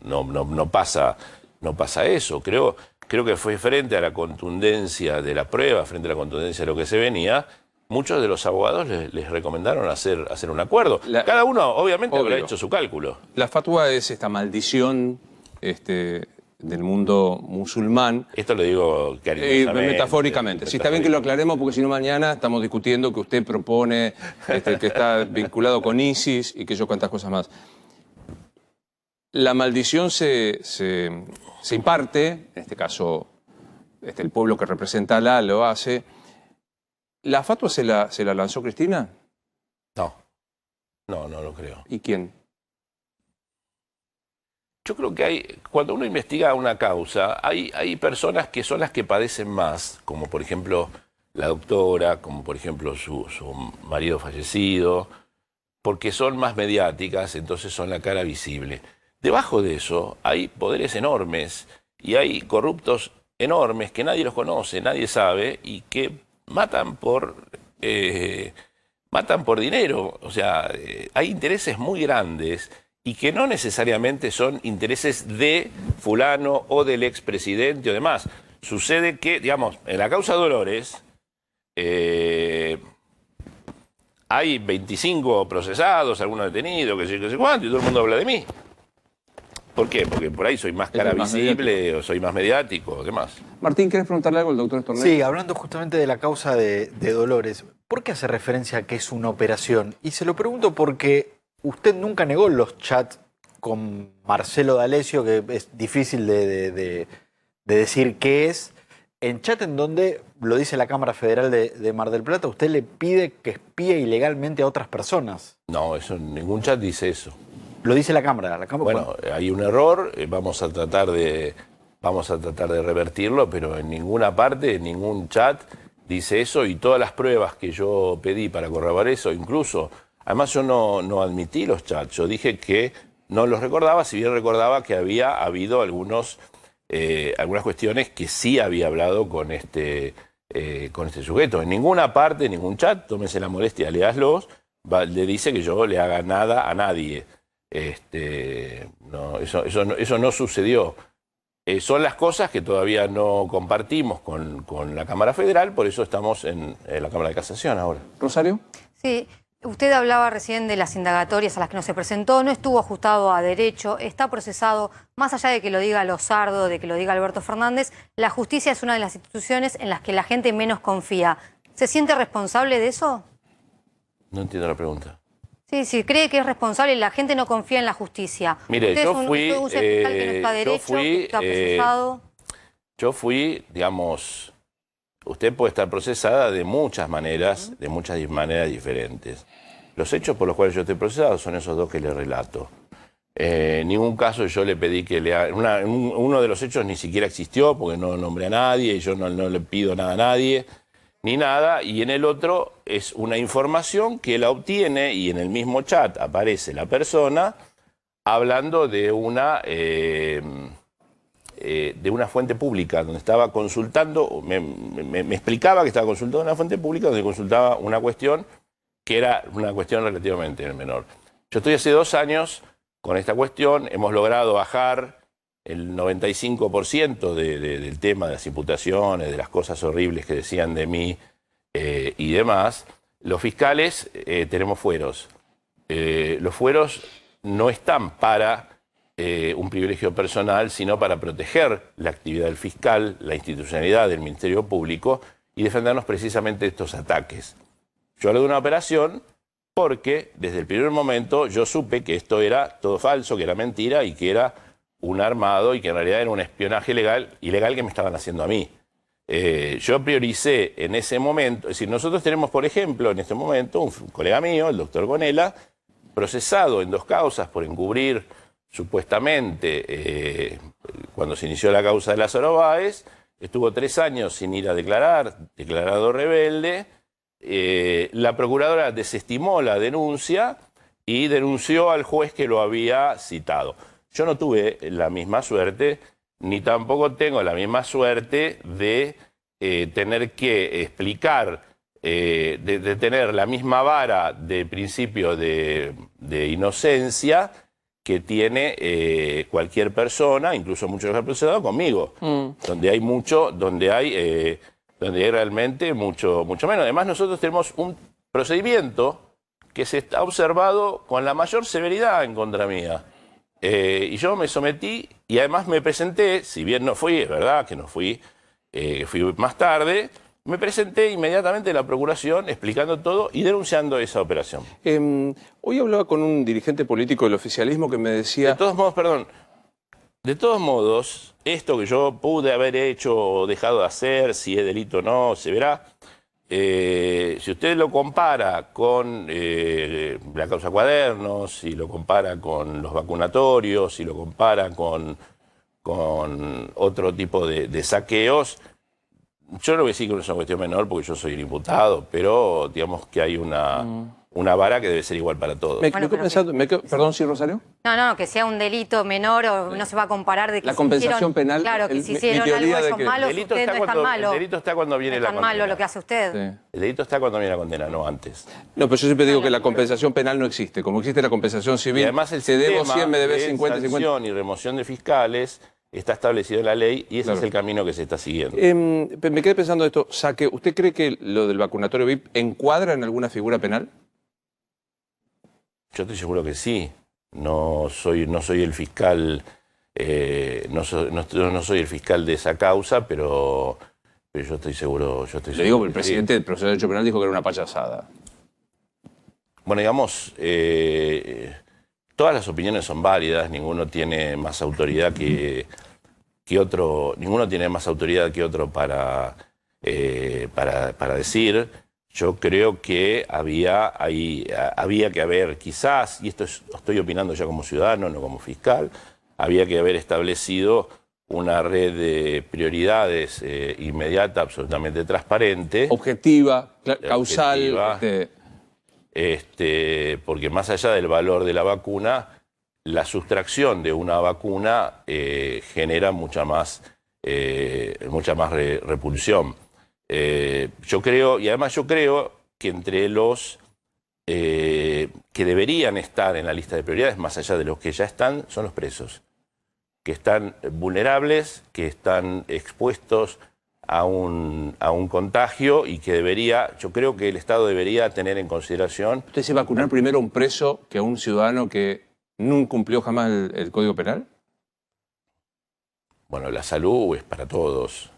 no pasa eso. Creo que fue frente a la contundencia de la prueba, frente a la contundencia de lo que se venía, muchos de los abogados les recomendaron hacer un acuerdo. Cada uno, obviamente, habrá hecho su cálculo. La fatwa es esta maldición del mundo musulmán. Esto lo digo cariñosamente. Metafóricamente. Sí, está bien que lo aclaremos porque si no mañana estamos discutiendo que usted propone que está vinculado con ISIS y que yo cuantas cosas más. La maldición se imparte, en este caso el pueblo que representa a Alá lo hace. ¿La fatwa se la lanzó Cristina? No lo creo. ¿Y quién? Yo creo que cuando uno investiga una causa, hay personas que son las que padecen más, como por ejemplo la doctora, como por ejemplo su marido fallecido, porque son más mediáticas, entonces son la cara visible. Debajo de eso hay poderes enormes y hay corruptos enormes que nadie los conoce, nadie sabe y que matan por dinero. O sea, hay intereses muy grandes y que no necesariamente son intereses de fulano o del expresidente o demás. Sucede que, digamos, en la causa Dolores hay 25 procesados, algunos detenidos, que sé cuánto, y todo el mundo habla de mí. ¿Por qué? Porque por ahí soy más cara visible o soy más mediático o demás. Martín, ¿querés preguntarle algo al doctor Stornelli? Sí, hablando justamente de la causa de Dolores, ¿por qué hace referencia a que es una operación? Y se lo pregunto porque usted nunca negó los chats con Marcelo D'Alessio, que es difícil de decir qué es. En chat en donde, lo dice la Cámara Federal de Mar del Plata, usted le pide que espíe ilegalmente a otras personas. No, ningún chat dice eso. Lo dice la Cámara. Bueno, hay un error, vamos a tratar de revertirlo, pero en ninguna parte, en ningún chat dice eso, y todas las pruebas que yo pedí para corroborar eso, incluso, además yo no admití los chats, yo dije que no los recordaba, si bien recordaba que había habido algunas cuestiones que sí había hablado con este sujeto. En ninguna parte, en ningún chat, tómese la molestia, léaslos, le dice que yo le haga nada a nadie. No, eso no sucedió. Son las cosas que todavía no compartimos con la Cámara Federal, por eso estamos en la Cámara de Casación ahora. ¿Rosario? Sí, usted hablaba recién de las indagatorias a las que no se presentó, no estuvo ajustado a derecho, está procesado, más allá de que lo diga Lozardo, de que lo diga Alberto Fernández, la justicia es una de las instituciones en las que la gente menos confía. ¿Se siente responsable de eso? No entiendo la pregunta. Sí, cree que es responsable y la gente no confía en la justicia. Mire, yo fui, digamos, usted puede estar procesada de muchas maneras, de muchas maneras diferentes. Los hechos por los cuales yo estoy procesado son esos dos que le relato. En ningún caso yo le pedí que le haga... Uno de los hechos ni siquiera existió porque no nombré a nadie y yo no le pido nada a nadie. Ni nada, y en el otro es una información que él obtiene y en el mismo chat aparece la persona hablando de una fuente pública donde estaba consultando, me explicaba que estaba consultando una fuente pública donde consultaba una cuestión que era una cuestión relativamente menor. Yo estoy hace 2 años con esta cuestión, hemos logrado bajar el 95% del tema de las imputaciones, de las cosas horribles que decían de mí y demás. Los fiscales tenemos fueros. Los fueros no están para un privilegio personal, sino para proteger la actividad del fiscal, la institucionalidad del Ministerio Público y defendernos precisamente de estos ataques. Yo hablo de una operación porque desde el primer momento yo supe que esto era todo falso, que era mentira y que era un armado y que en realidad era un espionaje ilegal que me estaban haciendo a mí. Yo prioricé en ese momento, es decir, nosotros tenemos, por ejemplo, en este momento, un colega mío, el doctor Gonella, procesado en 2 causas por encubrir supuestamente, cuando se inició la causa de Lázaro Báez, estuvo 3 años sin ir a declarar, declarado rebelde. La procuradora desestimó la denuncia y denunció al juez que lo había citado. Yo no tuve la misma suerte, ni tampoco tengo la misma suerte de tener que explicar, de tener la misma vara de principio de inocencia que tiene cualquier persona, incluso muchos de los procesados conmigo, donde hay donde hay realmente mucho menos. Además, nosotros tenemos un procedimiento que se está observado con la mayor severidad en contra mía. Y yo me sometí y además me presenté, si bien no fui, es verdad que no fui, fui más tarde, me presenté inmediatamente a la Procuración explicando todo y denunciando esa operación. Hoy hablaba con un dirigente político del oficialismo que me decía... De todos modos, perdón, de todos modos, esto que yo pude haber hecho o dejado de hacer, si es delito o no, se verá. Si usted lo compara con la causa Cuadernos, si lo compara con los vacunatorios, si lo compara con otro tipo de saqueos, yo no voy a decir que no es una cuestión menor porque yo soy el imputado, pero digamos que hay una vara que debe ser igual para todos. Perdón, sí, Rosario. No, que sea un delito menor o no se va a el de que la compensación penal. Claro, que si hicieron algo de esos malos, el delito usted no es tan malo. El delito está cuando viene la condena. No es tan malo lo que hace usted. Sí. El delito está cuando viene la condena, no antes. No, pero yo siempre digo que la compensación penal no existe. Como existe la compensación civil, Y además el te debo sistema 100, me debes de 50, 50. sanción y remoción de fiscales está establecido en la ley y ese es el camino que se está siguiendo. Me quedé pensando esto, Saque, ¿usted cree que lo del vacunatorio VIP encuadra en alguna figura penal? Yo estoy seguro que sí. No soy el fiscal, no soy el fiscal de esa causa, pero yo estoy seguro. Le digo que el presidente del proceso de derecho penal dijo que era una payasada. Bueno, digamos, todas las opiniones son válidas, ninguno tiene más autoridad que otro, ninguno tiene más autoridad que otro para decir. Yo creo que había que haber quizás, y esto estoy opinando ya como ciudadano, no como fiscal, había que haber establecido una red de prioridades inmediata, absolutamente transparente. Objetiva, causal. Porque más allá del valor de la vacuna, la sustracción de una vacuna genera mucha más repulsión. Yo creo, y además yo creo que entre los que deberían estar en la lista de prioridades, más allá de los que ya están, son los presos, que están vulnerables, que están expuestos a un contagio y que yo creo que el Estado debería tener en consideración... ¿Usted se vacunar primero a un preso que a un ciudadano que no cumplió jamás el Código Penal? Bueno, la salud es para todos.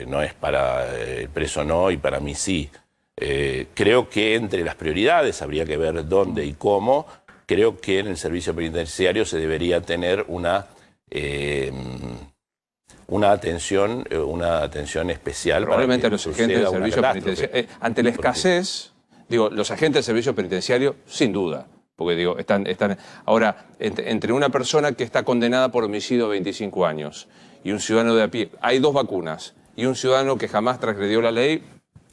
No es para el preso no y para mí sí. Creo que entre las prioridades habría que ver dónde y cómo. Creo que en el servicio penitenciario se debería tener una atención especial. Probablemente a los agentes del servicio penitenciario. Ante la escasez, digo, los agentes del servicio penitenciario, sin duda. Porque digo, están ahora, entre una persona que está condenada por homicidio a 25 años y un ciudadano de a pie, hay dos vacunas, y un ciudadano que jamás transgredió la ley.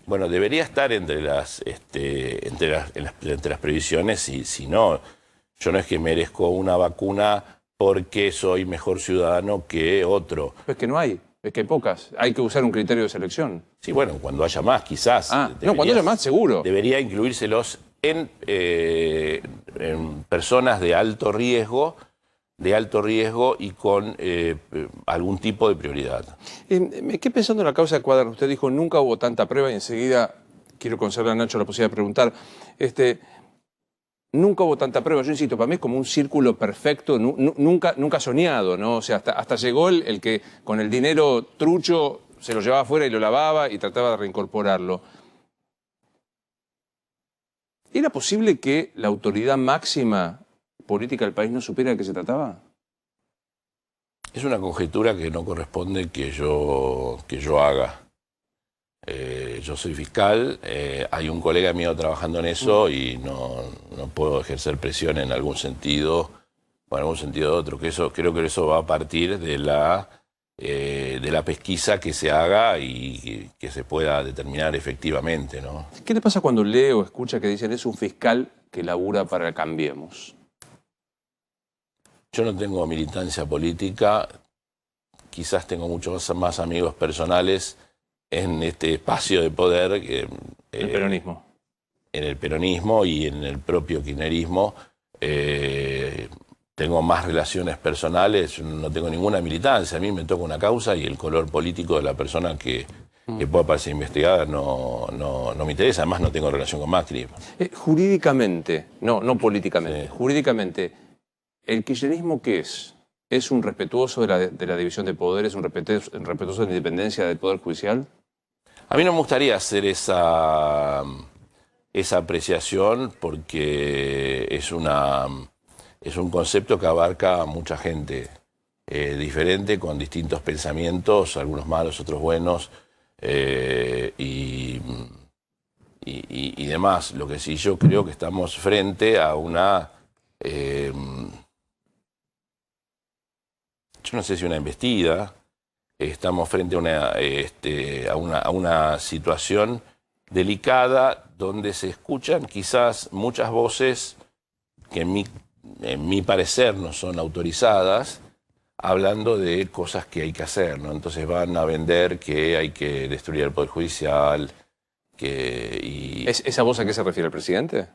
Bueno, debería estar entre las previsiones, y si no, yo no es que merezco una vacuna porque soy mejor ciudadano que otro. Es que no hay, es que hay pocas, hay que usar un criterio de selección. Sí, bueno, cuando haya más, quizás. No, cuando haya más, seguro. Debería incluírselos en personas de alto riesgo y con algún tipo de prioridad. Me quedé pensando en la causa de Cuadernos. Usted dijo, nunca hubo tanta prueba, y enseguida quiero concederle a Nacho la posibilidad de preguntar. Nunca hubo tanta prueba. Yo insisto, para mí es como un círculo perfecto, nunca soñado, ¿no? O sea, hasta llegó el que con el dinero trucho se lo llevaba afuera y lo lavaba y trataba de reincorporarlo. ¿Era posible que la autoridad máxima política del país no supiera de qué se trataba? Es una conjetura que no corresponde que yo haga. Yo soy fiscal, hay un colega mío trabajando en eso y no puedo ejercer presión en algún sentido o en algún sentido de otro. Creo que eso va a partir de la pesquisa que se haga y que se pueda determinar efectivamente, ¿no? ¿Qué le pasa cuando lee o escucha que dicen es un fiscal que labura para Cambiemos? Yo no tengo militancia política, quizás tengo muchos más amigos personales en este espacio de poder. El peronismo. En el peronismo y en el propio kirchnerismo. Tengo más relaciones personales, no tengo ninguna militancia. A mí me toca una causa y el color político de la persona que que pueda parecer investigada no me interesa. Además, no tengo relación con Macri. Jurídicamente, no políticamente, jurídicamente, ¿el kirchnerismo qué es? ¿Es un respetuoso de la división de poderes, un respetuoso de la independencia del Poder Judicial? A mí no me gustaría hacer esa apreciación porque es un concepto que abarca a mucha gente diferente, con distintos pensamientos, algunos malos, otros buenos, y demás. Lo que sí yo creo que estamos frente a una... yo no sé si una embestida, estamos frente a una situación delicada donde se escuchan quizás muchas voces que en mi parecer no son autorizadas, hablando de cosas que hay que hacer, ¿no? Entonces van a vender que hay que destruir el Poder Judicial, ¿Es esa voz a qué se refiere el presidente?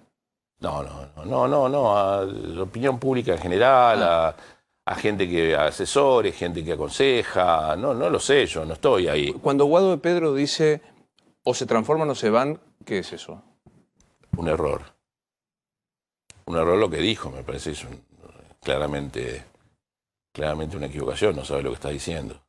No, a la opinión pública en general, a gente que asesore, gente que aconseja, no lo sé, yo no estoy ahí. Cuando Guado de Pedro dice o se transforman o se van, ¿qué es eso? Un error. Un error lo que dijo, me parece, es claramente una equivocación, no sabe lo que está diciendo.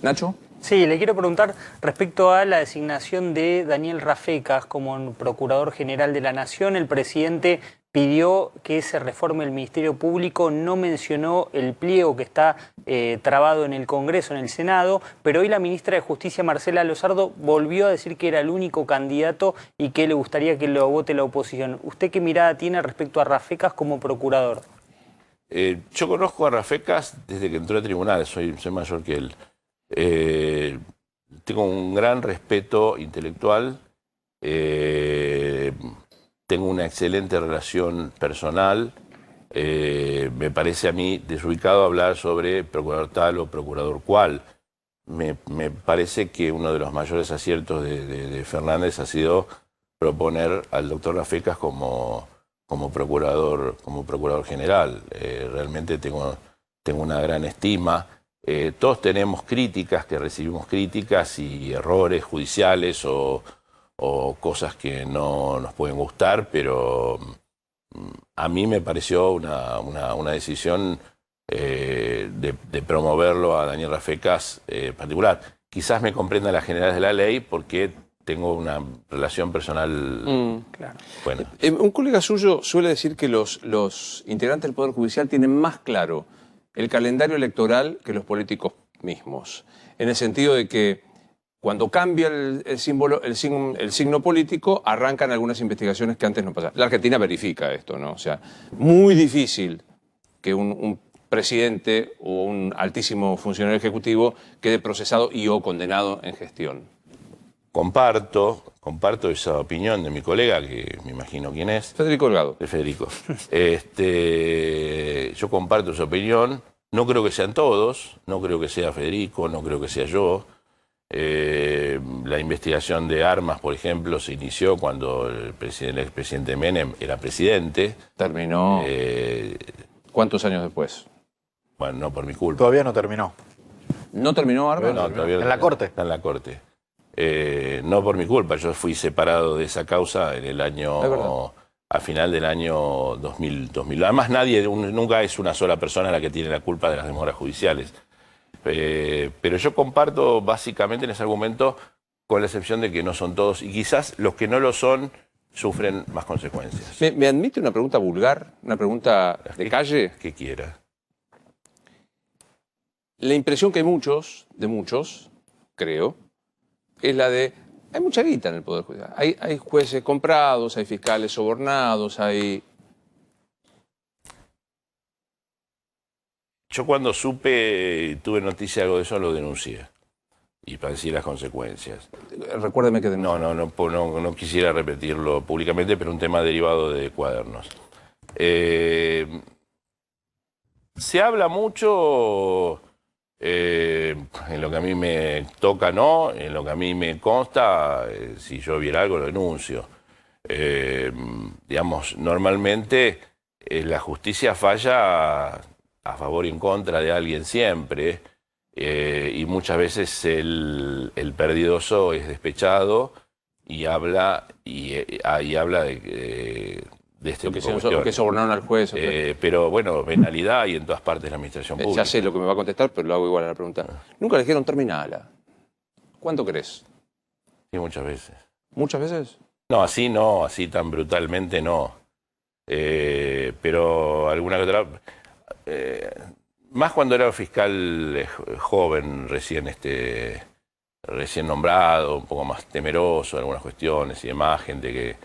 ¿Nacho? Sí, le quiero preguntar respecto a la designación de Daniel Rafecas como Procurador General de la Nación. El presidente pidió que se reforme el Ministerio Público, no mencionó el pliego que está trabado en el Congreso, en el Senado, pero hoy la ministra de Justicia, Marcela Lozardo, volvió a decir que era el único candidato y que le gustaría que lo vote la oposición. ¿Usted qué mirada tiene respecto a Rafecas como procurador? Yo conozco a Rafecas desde que entró a tribunales, soy mayor que él. Tengo un gran respeto intelectual, tengo una excelente relación personal. Me parece a mí desubicado hablar sobre procurador tal o procurador cual. Me parece que uno de los mayores aciertos de Fernández ha sido proponer al doctor Rafecas como procurador general. Realmente tengo una gran estima. Todos tenemos críticas, que recibimos críticas y errores judiciales o cosas que no nos pueden gustar, pero a mí me pareció una decisión de promoverlo a Daniel Rafecas particular. Quizás me comprenda las generales de la ley porque tengo una relación personal. Claro. Bueno. Un colega suyo suele decir que los integrantes del Poder Judicial tienen más claro el calendario electoral que los políticos mismos, en el sentido de que cuando cambia el signo político, arrancan algunas investigaciones que antes no pasaban. La Argentina verifica esto, ¿no? O sea, muy difícil que un presidente o un altísimo funcionario ejecutivo quede procesado y o condenado en gestión. Comparto esa opinión de mi colega, que me imagino quién es. Federico Delgado. De Federico. Yo comparto esa opinión. No creo que sean todos, no creo que sea Federico, no creo que sea yo. La investigación de armas, por ejemplo, se inició cuando el expresidente Menem era presidente. Terminó. ¿Cuántos años después? Bueno, no por mi culpa. Todavía no terminó. ¿No terminó armas? No, todavía ¿En la corte? Está en la corte. No por mi culpa, yo fui separado de esa causa en el año, a final del año 2000. Además, nunca es una sola persona la que tiene la culpa de las demoras judiciales. Pero yo comparto básicamente en ese argumento, con la excepción de que no son todos, y quizás los que no lo son sufren más consecuencias. ¿Me admite una pregunta vulgar? ¿Una pregunta de calle? Que quiera. La impresión que hay de muchos, creo, es la de, hay mucha guita en el Poder Judicial. Hay jueces comprados, hay fiscales sobornados, hay... Yo cuando supe, tuve noticia de algo de eso, lo denuncié. Y padecí las consecuencias. Recuérdeme que... No quisiera repetirlo públicamente, pero un tema derivado de cuadernos. Se habla mucho... en lo que a mí me toca, no. En lo que a mí me consta, si yo viera algo, lo denuncio. Digamos, normalmente la justicia falla a favor y en contra de alguien siempre. y muchas veces el perdidoso es despechado y habla de este Lo que, tipo de lo que cuestiones. sobornaron al juez. Pero bueno, penalidad y en todas partes de la administración pública. Ya sé lo que me va a contestar, pero lo hago igual a la pregunta. Nunca le dijeron terminala. ¿Cuánto crees? Sí, muchas veces. ¿Muchas veces? No, así tan brutalmente no. Pero alguna que otra... más cuando era fiscal joven, recién nombrado, un poco más temeroso de algunas cuestiones y demás, gente que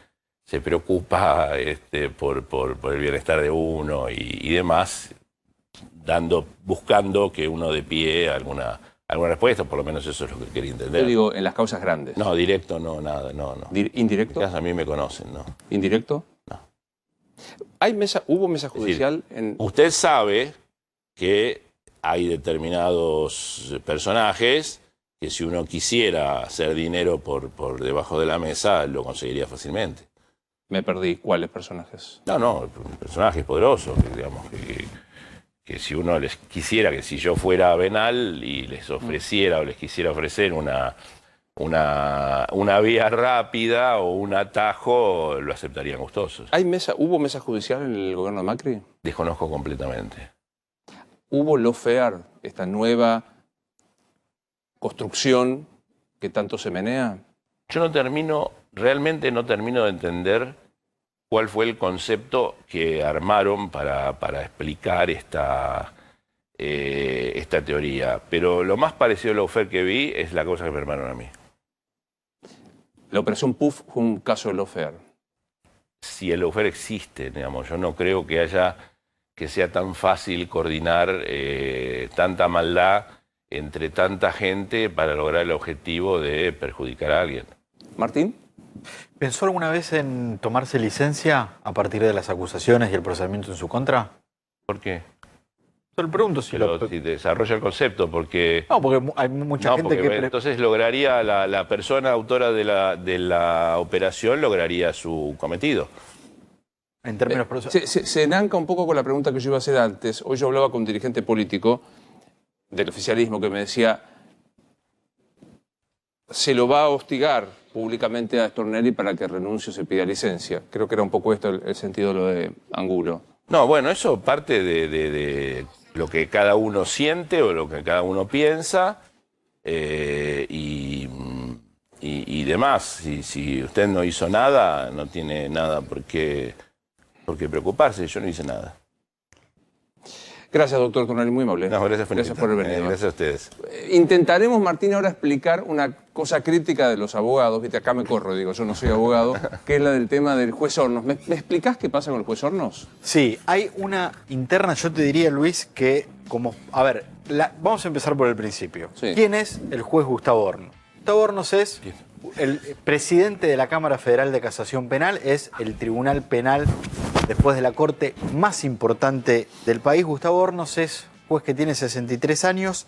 se preocupa por el bienestar de uno y demás, buscando que uno dé pie a alguna respuesta, por lo menos eso es lo que quería entender. Yo digo, en las causas grandes. No, directo no, nada, no. ¿Indirecto? Quizás a mí me conocen, ¿no? ¿Indirecto? No. ¿Hubo mesa judicial en...? Usted sabe que hay determinados personajes que si uno quisiera hacer dinero por debajo de la mesa, lo conseguiría fácilmente. Me perdí. ¿Cuáles personajes? No, personajes poderosos, digamos, que si uno les quisiera, que si yo fuera Avenal y les ofreciera o les quisiera ofrecer una vía rápida o un atajo, lo aceptarían gustosos. ¿Hubo mesa judicial en el gobierno de Macri? Desconozco completamente. ¿Hubo lawfare, esta nueva construcción que tanto se menea? Yo realmente no termino de entender cuál fue el concepto que armaron para explicar esta teoría. Pero lo más parecido a lawfare que vi es la cosa que me armaron a mí. La operación PUF fue un caso de lawfare. Si el lawfare existe, digamos, yo no creo que sea tan fácil coordinar tanta maldad entre tanta gente para lograr el objetivo de perjudicar a alguien. ¿Martín? ¿Pensó alguna vez en tomarse licencia a partir de las acusaciones y el procedimiento en su contra? ¿Por qué? Yo le pregunto si Si desarrolla el concepto, porque... No, porque hay mucha gente que... Entonces lograría, la persona autora de la operación lograría su cometido. En términos procesales. Se enanca un poco con la pregunta que yo iba a hacer antes. Hoy yo hablaba con un dirigente político del oficialismo que me decía: se lo va a hostigar públicamente a Stornelli para que renuncie o se pida licencia. Creo que era un poco esto el sentido de lo de Angulo. No, bueno, eso parte de lo que cada uno siente o lo que cada uno piensa y demás. Si usted no hizo nada, no tiene nada por qué preocuparse. Yo no hice nada. Gracias, doctor Stornelli, muy amable. No, gracias por el venir. Gracias a ustedes. Intentaremos, Martín, ahora explicar una cosa crítica de los abogados. Viste, acá me corro, digo, yo no soy abogado, que es la del tema del juez Hornos. ¿Me explicás qué pasa con el juez Hornos? Sí, hay una interna, yo te diría, Luis, que como... A ver, vamos a empezar por el principio. Sí. ¿Quién es el juez Gustavo Hornos? Gustavo Hornos es el presidente de la Cámara Federal de Casación Penal, es el tribunal penal después de la corte más importante del país. Gustavo Hornos es juez que tiene 63 años,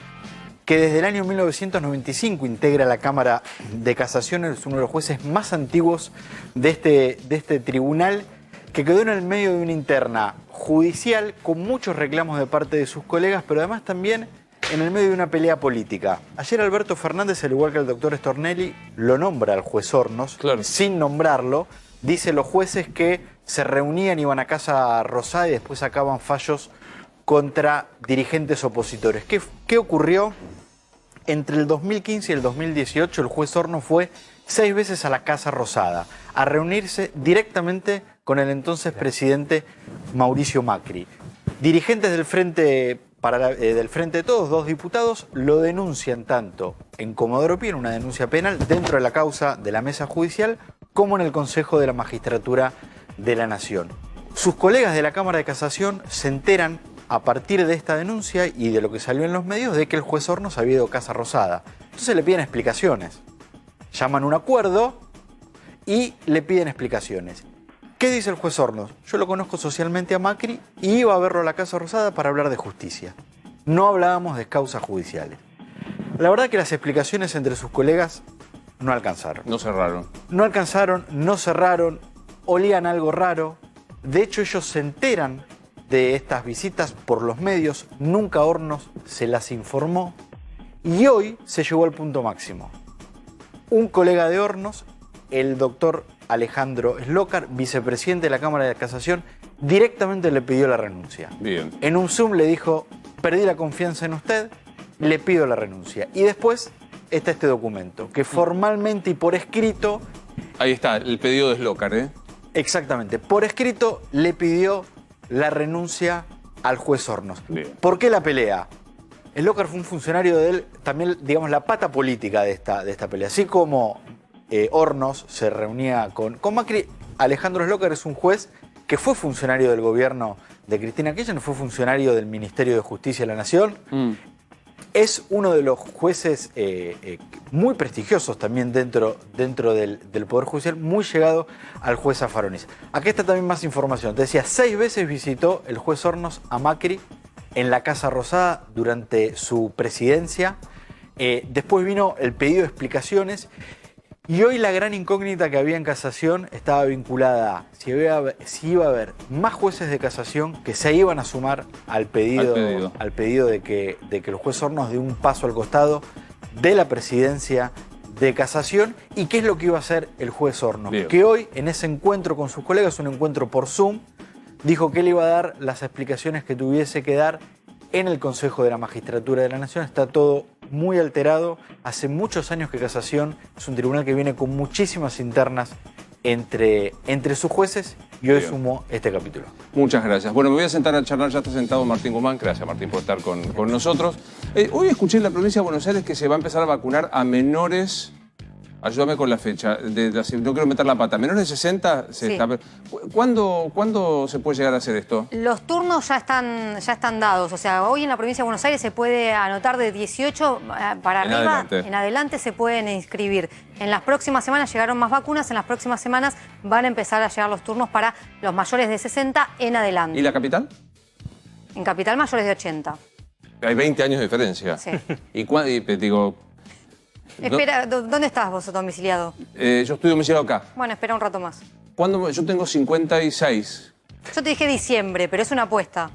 que desde el año 1995 integra la Cámara de Casación, es uno de los jueces más antiguos de este tribunal, que quedó en el medio de una interna judicial con muchos reclamos de parte de sus colegas, pero además también en el medio de una pelea política. Ayer Alberto Fernández, al igual que el doctor Stornelli, lo nombra al juez Hornos, claro, sin nombrarlo. Dice los jueces que se reunían, iban a Casa Rosada y después sacaban fallos contra dirigentes opositores. ¿Qué ocurrió? Entre el 2015 y el 2018 el juez Hornos fue 6 veces a la Casa Rosada a reunirse directamente con el entonces presidente Mauricio Macri. Dirigentes del Frente de Todos, 2 diputados, lo denuncian tanto en Comodoro Pi, en una denuncia penal, dentro de la causa de la mesa judicial, como en el Consejo de la Magistratura de la Nación. Sus colegas de la Cámara de Casación se enteran a partir de esta denuncia y de lo que salió en los medios de que el juez Hornos había ido a Casa Rosada. Entonces le piden explicaciones. Llaman un acuerdo y le piden explicaciones. ¿Qué dice el juez Hornos? Yo lo conozco socialmente a Macri y iba a verlo a la Casa Rosada para hablar de justicia. No hablábamos de causas judiciales. La verdad que las explicaciones entre sus colegas no alcanzaron. No cerraron. No alcanzaron, no cerraron, olían algo raro. De hecho, ellos se enteran de estas visitas por los medios. Nunca Hornos se las informó Y hoy se llegó al punto máximo. Un colega de Hornos, el doctor Alejandro Slokar, vicepresidente de la Cámara de Casación, directamente le pidió la renuncia. Bien. En un Zoom le dijo, perdí la confianza en usted, le pido la renuncia. Y después está este documento, que formalmente y por escrito... Ahí está, el pedido de Slokar, ¿eh? Exactamente, por escrito le pidió la renuncia al juez Hornos. Bien. ¿Por qué la pelea? Slokar fue un funcionario de él, también, digamos, la pata política de esta pelea. Así como Hornos se reunía con Macri, Alejandro Slokar es un juez que fue funcionario del gobierno de Cristina Kirchner, fue funcionario del Ministerio de Justicia de la Nación. Es uno de los jueces muy prestigiosos también dentro del Poder Judicial, muy llegado al juez Zaffaroni. Aquí está también más información. Te decía, 6 veces visitó el juez Hornos a Macri en la Casa Rosada durante su presidencia. Después vino el pedido de explicaciones. Y hoy la gran incógnita que había en casación estaba vinculada a si iba a haber más jueces de casación que se iban a sumar al pedido de que el juez Hornos dé un paso al costado de la presidencia de casación y qué es lo que iba a hacer el juez Hornos. Bien. Que hoy, en ese encuentro con sus colegas, un encuentro por Zoom, dijo que él iba a dar las explicaciones que tuviese que dar en el Consejo de la Magistratura de la Nación. Está todo muy alterado. Hace muchos años que Casación es un tribunal que viene con muchísimas internas entre sus jueces y hoy sumó este capítulo. Muchas gracias. Bueno, me voy a sentar a charlar. Ya está sentado Martín Guzmán. Gracias, Martín, por estar con nosotros. Hoy escuché en la provincia de Buenos Aires que se va a empezar a vacunar a menores. Ayúdame con la fecha. No quiero meter la pata. Menores de 60 Sí. ¿Cuándo se puede llegar a hacer esto? Los turnos ya están dados. O sea, hoy en la provincia de Buenos Aires se puede anotar de 18 para En arriba. adelante. En adelante se pueden inscribir. En las próximas semanas llegaron más vacunas. En las próximas semanas van a empezar a llegar los turnos para los mayores de 60 en adelante. ¿Y la capital? En Capital, mayores de 80. Hay 20 años de diferencia. Sí. Espera, ¿dónde estás vos domiciliado? Yo estoy domiciliado acá. Bueno, espera un rato más. Yo tengo 56. Yo te dije diciembre, pero es una apuesta.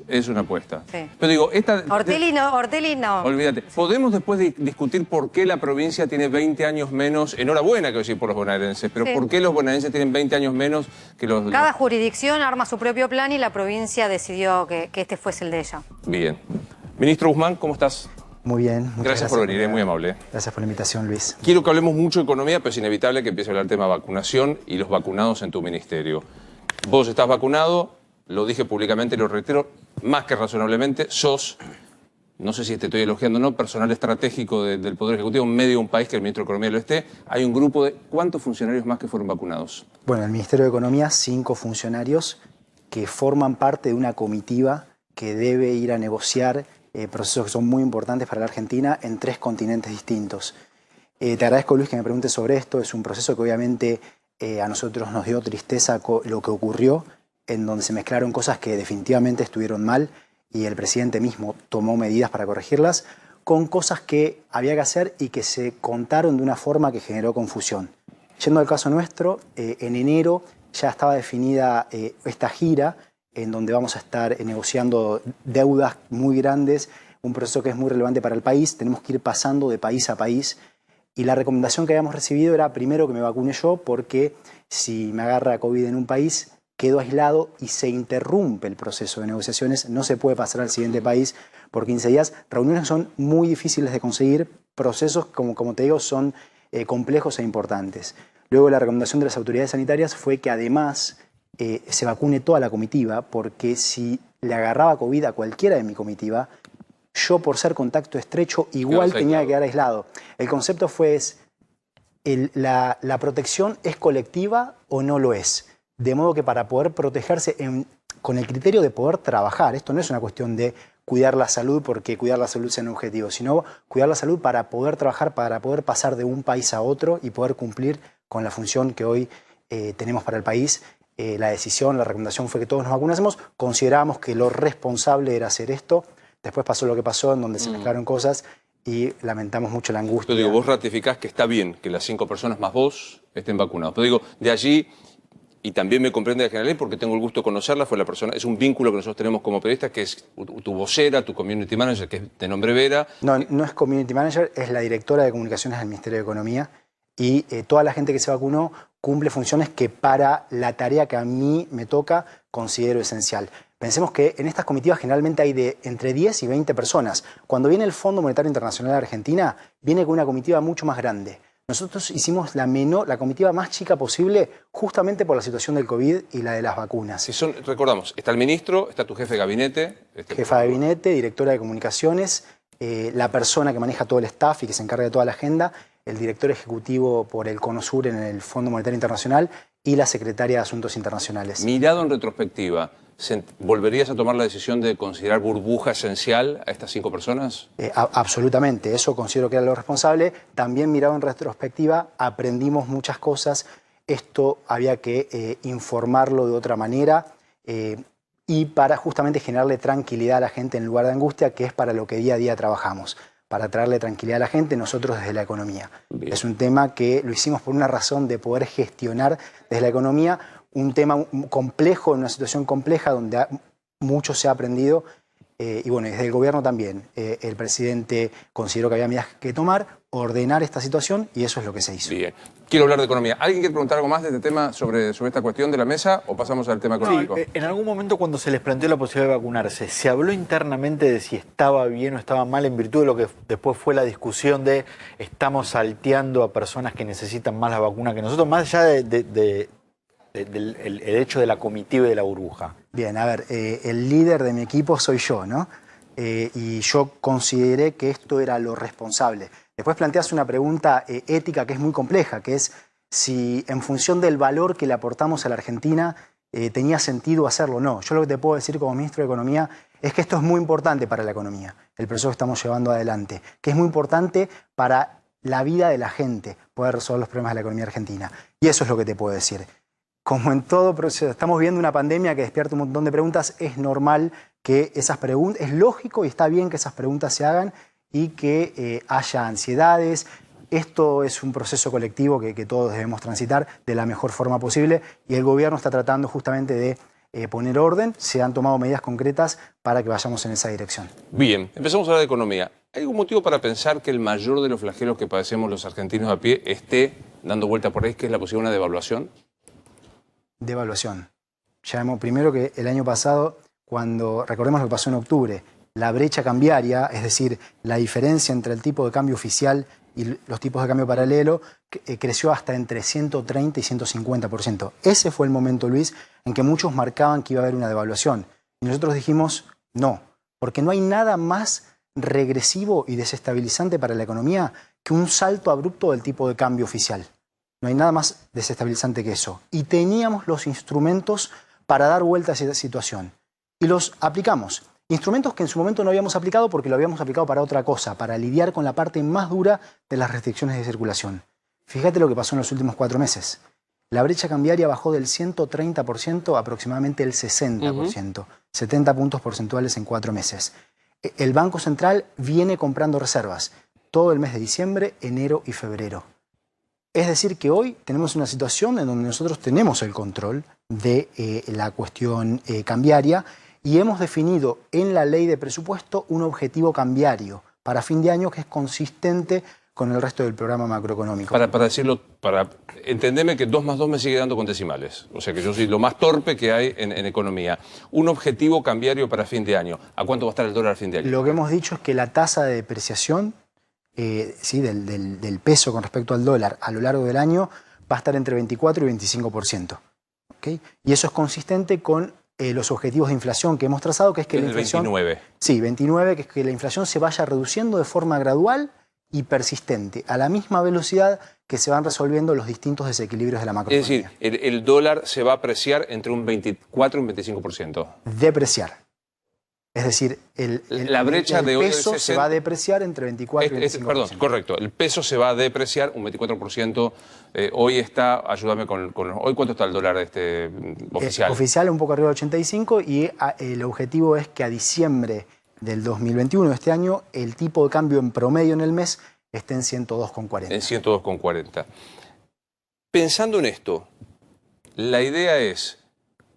Es una apuesta. Sí. Pero digo, esta... Ortelli no. Olvídate. ¿Podemos después discutir por qué la provincia tiene 20 años menos? Enhorabuena, quiero decir, por los bonaerenses. Pero Sí. ¿por qué los bonaerenses tienen 20 años menos que los... Cada jurisdicción arma su propio plan y la provincia decidió que este fuese el de ella. Bien. Ministro Guzmán, ¿cómo estás? Muy bien. Muchas Gracias por venir, muy amable. Gracias por la invitación, Luis. Quiero que hablemos mucho de economía, pero es inevitable que empiece a hablar del tema vacunación y los vacunados en tu ministerio. Vos estás vacunado, lo dije públicamente y lo reitero, más que razonablemente, sos, no sé si te estoy elogiando o no, personal estratégico del Poder Ejecutivo, en medio de un país que el ministro de Economía lo esté. Hay un grupo de... ¿Cuántos funcionarios más que fueron vacunados? Bueno, en el Ministerio de Economía, 5 funcionarios que forman parte de una comitiva que debe ir a negociar procesos que son muy importantes para la Argentina en 3 continentes distintos. Te agradezco, Luis, que me preguntes sobre esto. Es un proceso que obviamente a nosotros nos dio tristeza lo que ocurrió, en donde se mezclaron cosas que definitivamente estuvieron mal y el presidente mismo tomó medidas para corregirlas, con cosas que había que hacer y que se contaron de una forma que generó confusión. Yendo al caso nuestro, en enero ya estaba definida esta gira en donde vamos a estar negociando deudas muy grandes, un proceso que es muy relevante para el país. Tenemos que ir pasando de país a país y la recomendación que habíamos recibido era primero que me vacune yo, porque si me agarra COVID en un país quedo aislado y se interrumpe el proceso de negociaciones, no se puede pasar al siguiente país por 15 días. Reuniones son muy difíciles de conseguir, procesos, como te digo, son complejos e importantes. Luego la recomendación de las autoridades sanitarias fue que además se vacune toda la comitiva, porque si le agarraba COVID a cualquiera de mi comitiva, yo por ser contacto estrecho igual tenía que quedar aislado. El concepto fue la protección es colectiva o no lo es. De modo que para poder protegerse con el criterio de poder trabajar, esto no es una cuestión de cuidar la salud porque cuidar la salud sea un objetivo, sino cuidar la salud para poder trabajar, para poder pasar de un país a otro y poder cumplir con la función que hoy tenemos para el país. La decisión, la recomendación fue que todos nos vacunásemos. Considerábamos que lo responsable era hacer esto. Después pasó lo que pasó, en donde se mezclaron cosas y lamentamos mucho la angustia. Pero digo, vos ratificás que está bien que las 5 personas más vos estén vacunados. Pero digo, de allí y también me comprende la Generalidad porque tengo el gusto de conocerla, es un vínculo que nosotros tenemos como periodistas, que es tu vocera, tu community manager, que es de nombre Vera. No, no es community manager, es la directora de comunicaciones del Ministerio de Economía, y toda la gente que se vacunó cumple funciones que para la tarea que a mí me toca considero esencial. Pensemos que en estas comitivas generalmente hay de entre 10 y 20 personas. Cuando viene el Fondo Monetario Internacional de Argentina, viene con una comitiva mucho más grande. Nosotros hicimos la comitiva más chica posible justamente por la situación del COVID y la de las vacunas. Recordamos, está el ministro, está tu jefe de gabinete. Jefa de gabinete, directora de comunicaciones, la persona que maneja todo el staff y que se encarga de toda la agenda, el director ejecutivo por el CONOSUR en el Fondo Monetario Internacional y la secretaria de Asuntos Internacionales. Mirado en retrospectiva, ¿volverías a tomar la decisión de considerar burbuja esencial a estas 5 personas? Absolutamente, eso considero que era lo responsable. También mirado en retrospectiva, aprendimos muchas cosas. Esto había que informarlo de otra manera y para justamente generarle tranquilidad a la gente en lugar de angustia, que es para lo que día a día trabajamos. Para traerle tranquilidad a la gente, nosotros desde la economía. Bien. Es un tema que lo hicimos por una razón de poder gestionar desde la economía, un tema complejo, en una situación compleja donde mucho se ha aprendido. Y bueno, desde el gobierno también. El presidente consideró que había medidas que tomar, ordenar esta situación y eso es lo que se hizo. Bien. Quiero hablar de economía. ¿Alguien quiere preguntar algo más de este tema sobre esta cuestión de la mesa o pasamos al tema económico? Sí, en algún momento cuando se les planteó la posibilidad de vacunarse, ¿se habló internamente de si estaba bien o estaba mal en virtud de lo que después fue la discusión de estamos salteando a personas que necesitan más la vacuna que nosotros, más allá del hecho de la comitiva y de la burbuja? Bien, a ver, el líder de mi equipo soy yo, ¿no? Y yo consideré que esto era lo responsable. Después planteas una pregunta ética que es muy compleja, que es si en función del valor que le aportamos a la Argentina tenía sentido hacerlo o no. Yo lo que te puedo decir como ministro de Economía es que esto es muy importante para la economía, el proceso que estamos llevando adelante, que es muy importante para la vida de la gente, poder resolver los problemas de la economía argentina. Y eso es lo que te puedo decir. Como en todo proceso, estamos viendo una pandemia que despierta un montón de preguntas, es normal que esas preguntas, es lógico y está bien que esas preguntas se hagan y que haya ansiedades. Esto es un proceso colectivo que todos debemos transitar de la mejor forma posible y el gobierno está tratando justamente de poner orden. Se han tomado medidas concretas para que vayamos en esa dirección. Bien, empezamos a hablar de economía. ¿Hay algún motivo para pensar que el mayor de los flagelos que padecemos los argentinos a pie esté dando vuelta por ahí, que es la posibilidad de una devaluación? Devaluación. Primero que el año pasado, cuando recordemos lo que pasó en octubre, la brecha cambiaria, es decir, la diferencia entre el tipo de cambio oficial y los tipos de cambio paralelo, creció hasta entre 130 y 150%. Ese fue el momento, Luis, en que muchos marcaban que iba a haber una devaluación. Y nosotros dijimos no, porque no hay nada más regresivo y desestabilizante para la economía que un salto abrupto del tipo de cambio oficial. No hay nada más desestabilizante que eso. Y teníamos los instrumentos para dar vuelta a esa situación. Y los aplicamos. Instrumentos que en su momento no habíamos aplicado porque lo habíamos aplicado para otra cosa, para lidiar con la parte más dura de las restricciones de circulación. Fíjate lo que pasó en los últimos 4 meses. La brecha cambiaria bajó del 130% a aproximadamente el 60%. 70 puntos porcentuales en 4 meses. El Banco Central viene comprando reservas todo el mes de diciembre, enero y febrero. Es decir, que hoy tenemos una situación en donde nosotros tenemos el control de la cuestión cambiaria y hemos definido en la ley de presupuesto un objetivo cambiario para fin de año que es consistente con el resto del programa macroeconómico. Para entenderme que 2 más 2 me sigue dando con decimales. O sea que yo soy lo más torpe que hay en economía. Un objetivo cambiario para fin de año. ¿A cuánto va a estar el dólar a fin de año? Lo que hemos dicho es que la tasa de depreciación del peso con respecto al dólar a lo largo del año va a estar entre 24 y 25%. ¿Okay? Y eso es consistente con los objetivos de inflación que hemos trazado, que es que la inflación... 29. Sí, 29, que es que la inflación se vaya reduciendo de forma gradual y persistente, a la misma velocidad que se van resolviendo los distintos desequilibrios de la macroeconomía. Es decir, el dólar se va a apreciar entre un 24 y un 25%. Depreciar. Es decir, la brecha el de peso se va a depreciar entre 24 y 25%. Perdón, correcto. El peso se va a depreciar un 24%. Hoy está, ayúdame con hoy ¿cuánto está el dólar oficial? Oficial un poco arriba de 85 y el objetivo es que a diciembre del 2021, de este año, el tipo de cambio en promedio en el mes esté en 102,40. En 102,40. Pensando en esto, la idea es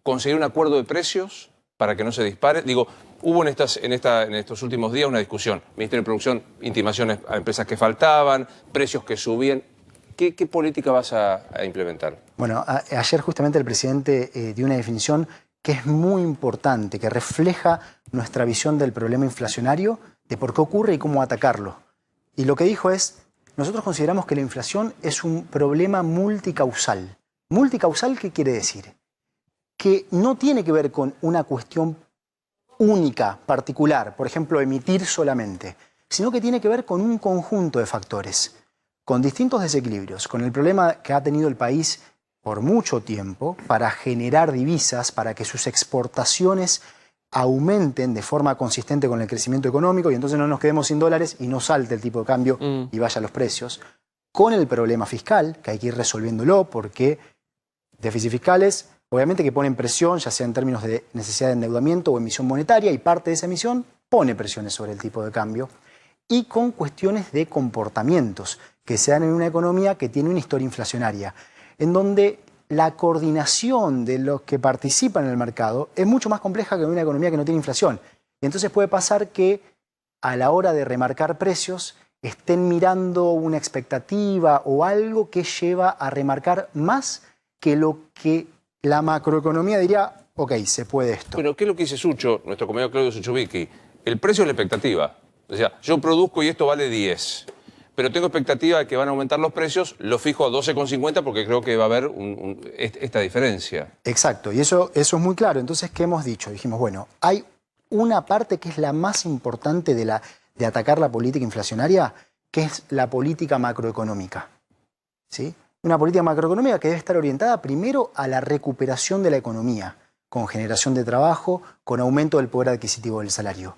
conseguir un acuerdo de precios para que no se dispare. Digo, hubo en estos últimos días una discusión. Ministerio de Producción, intimaciones a empresas que faltaban, precios que subían. ¿Qué política vas a implementar? Bueno, ayer justamente el presidente dio una definición que es muy importante, que refleja nuestra visión del problema inflacionario, de por qué ocurre y cómo atacarlo. Y lo que dijo es, nosotros consideramos que la inflación es un problema multicausal. ¿Multicausal qué quiere decir? Que no tiene que ver con una cuestión única, particular, por ejemplo, emitir solamente, sino que tiene que ver con un conjunto de factores, con distintos desequilibrios, con el problema que ha tenido el país por mucho tiempo para generar divisas, para que sus exportaciones aumenten de forma consistente con el crecimiento económico y entonces no nos quedemos sin dólares y no salte el tipo de cambio y vaya a los precios, con el problema fiscal, que hay que ir resolviéndolo porque déficits fiscales obviamente que ponen presión, ya sea en términos de necesidad de endeudamiento o emisión monetaria, y parte de esa emisión pone presiones sobre el tipo de cambio, y con cuestiones de comportamientos que se dan en una economía que tiene una historia inflacionaria, en donde la coordinación de los que participan en el mercado es mucho más compleja que en una economía que no tiene inflación. Y entonces puede pasar que a la hora de remarcar precios estén mirando una expectativa o algo que lleva a remarcar más que lo que la macroeconomía diría, ok, se puede esto. Pero ¿qué es lo que dice Sucho, nuestro compañero Claudio Suchovicki? El precio es la expectativa. O sea, yo produzco y esto vale 10. Pero tengo expectativa de que van a aumentar los precios, lo fijo a 12,50 porque creo que va a haber esta diferencia. Exacto, y eso es muy claro. Entonces, ¿qué hemos dicho? Dijimos, bueno, hay una parte que es la más importante de atacar la política inflacionaria, que es la política macroeconómica. ¿Sí? Una política macroeconómica que debe estar orientada primero a la recuperación de la economía, con generación de trabajo, con aumento del poder adquisitivo del salario.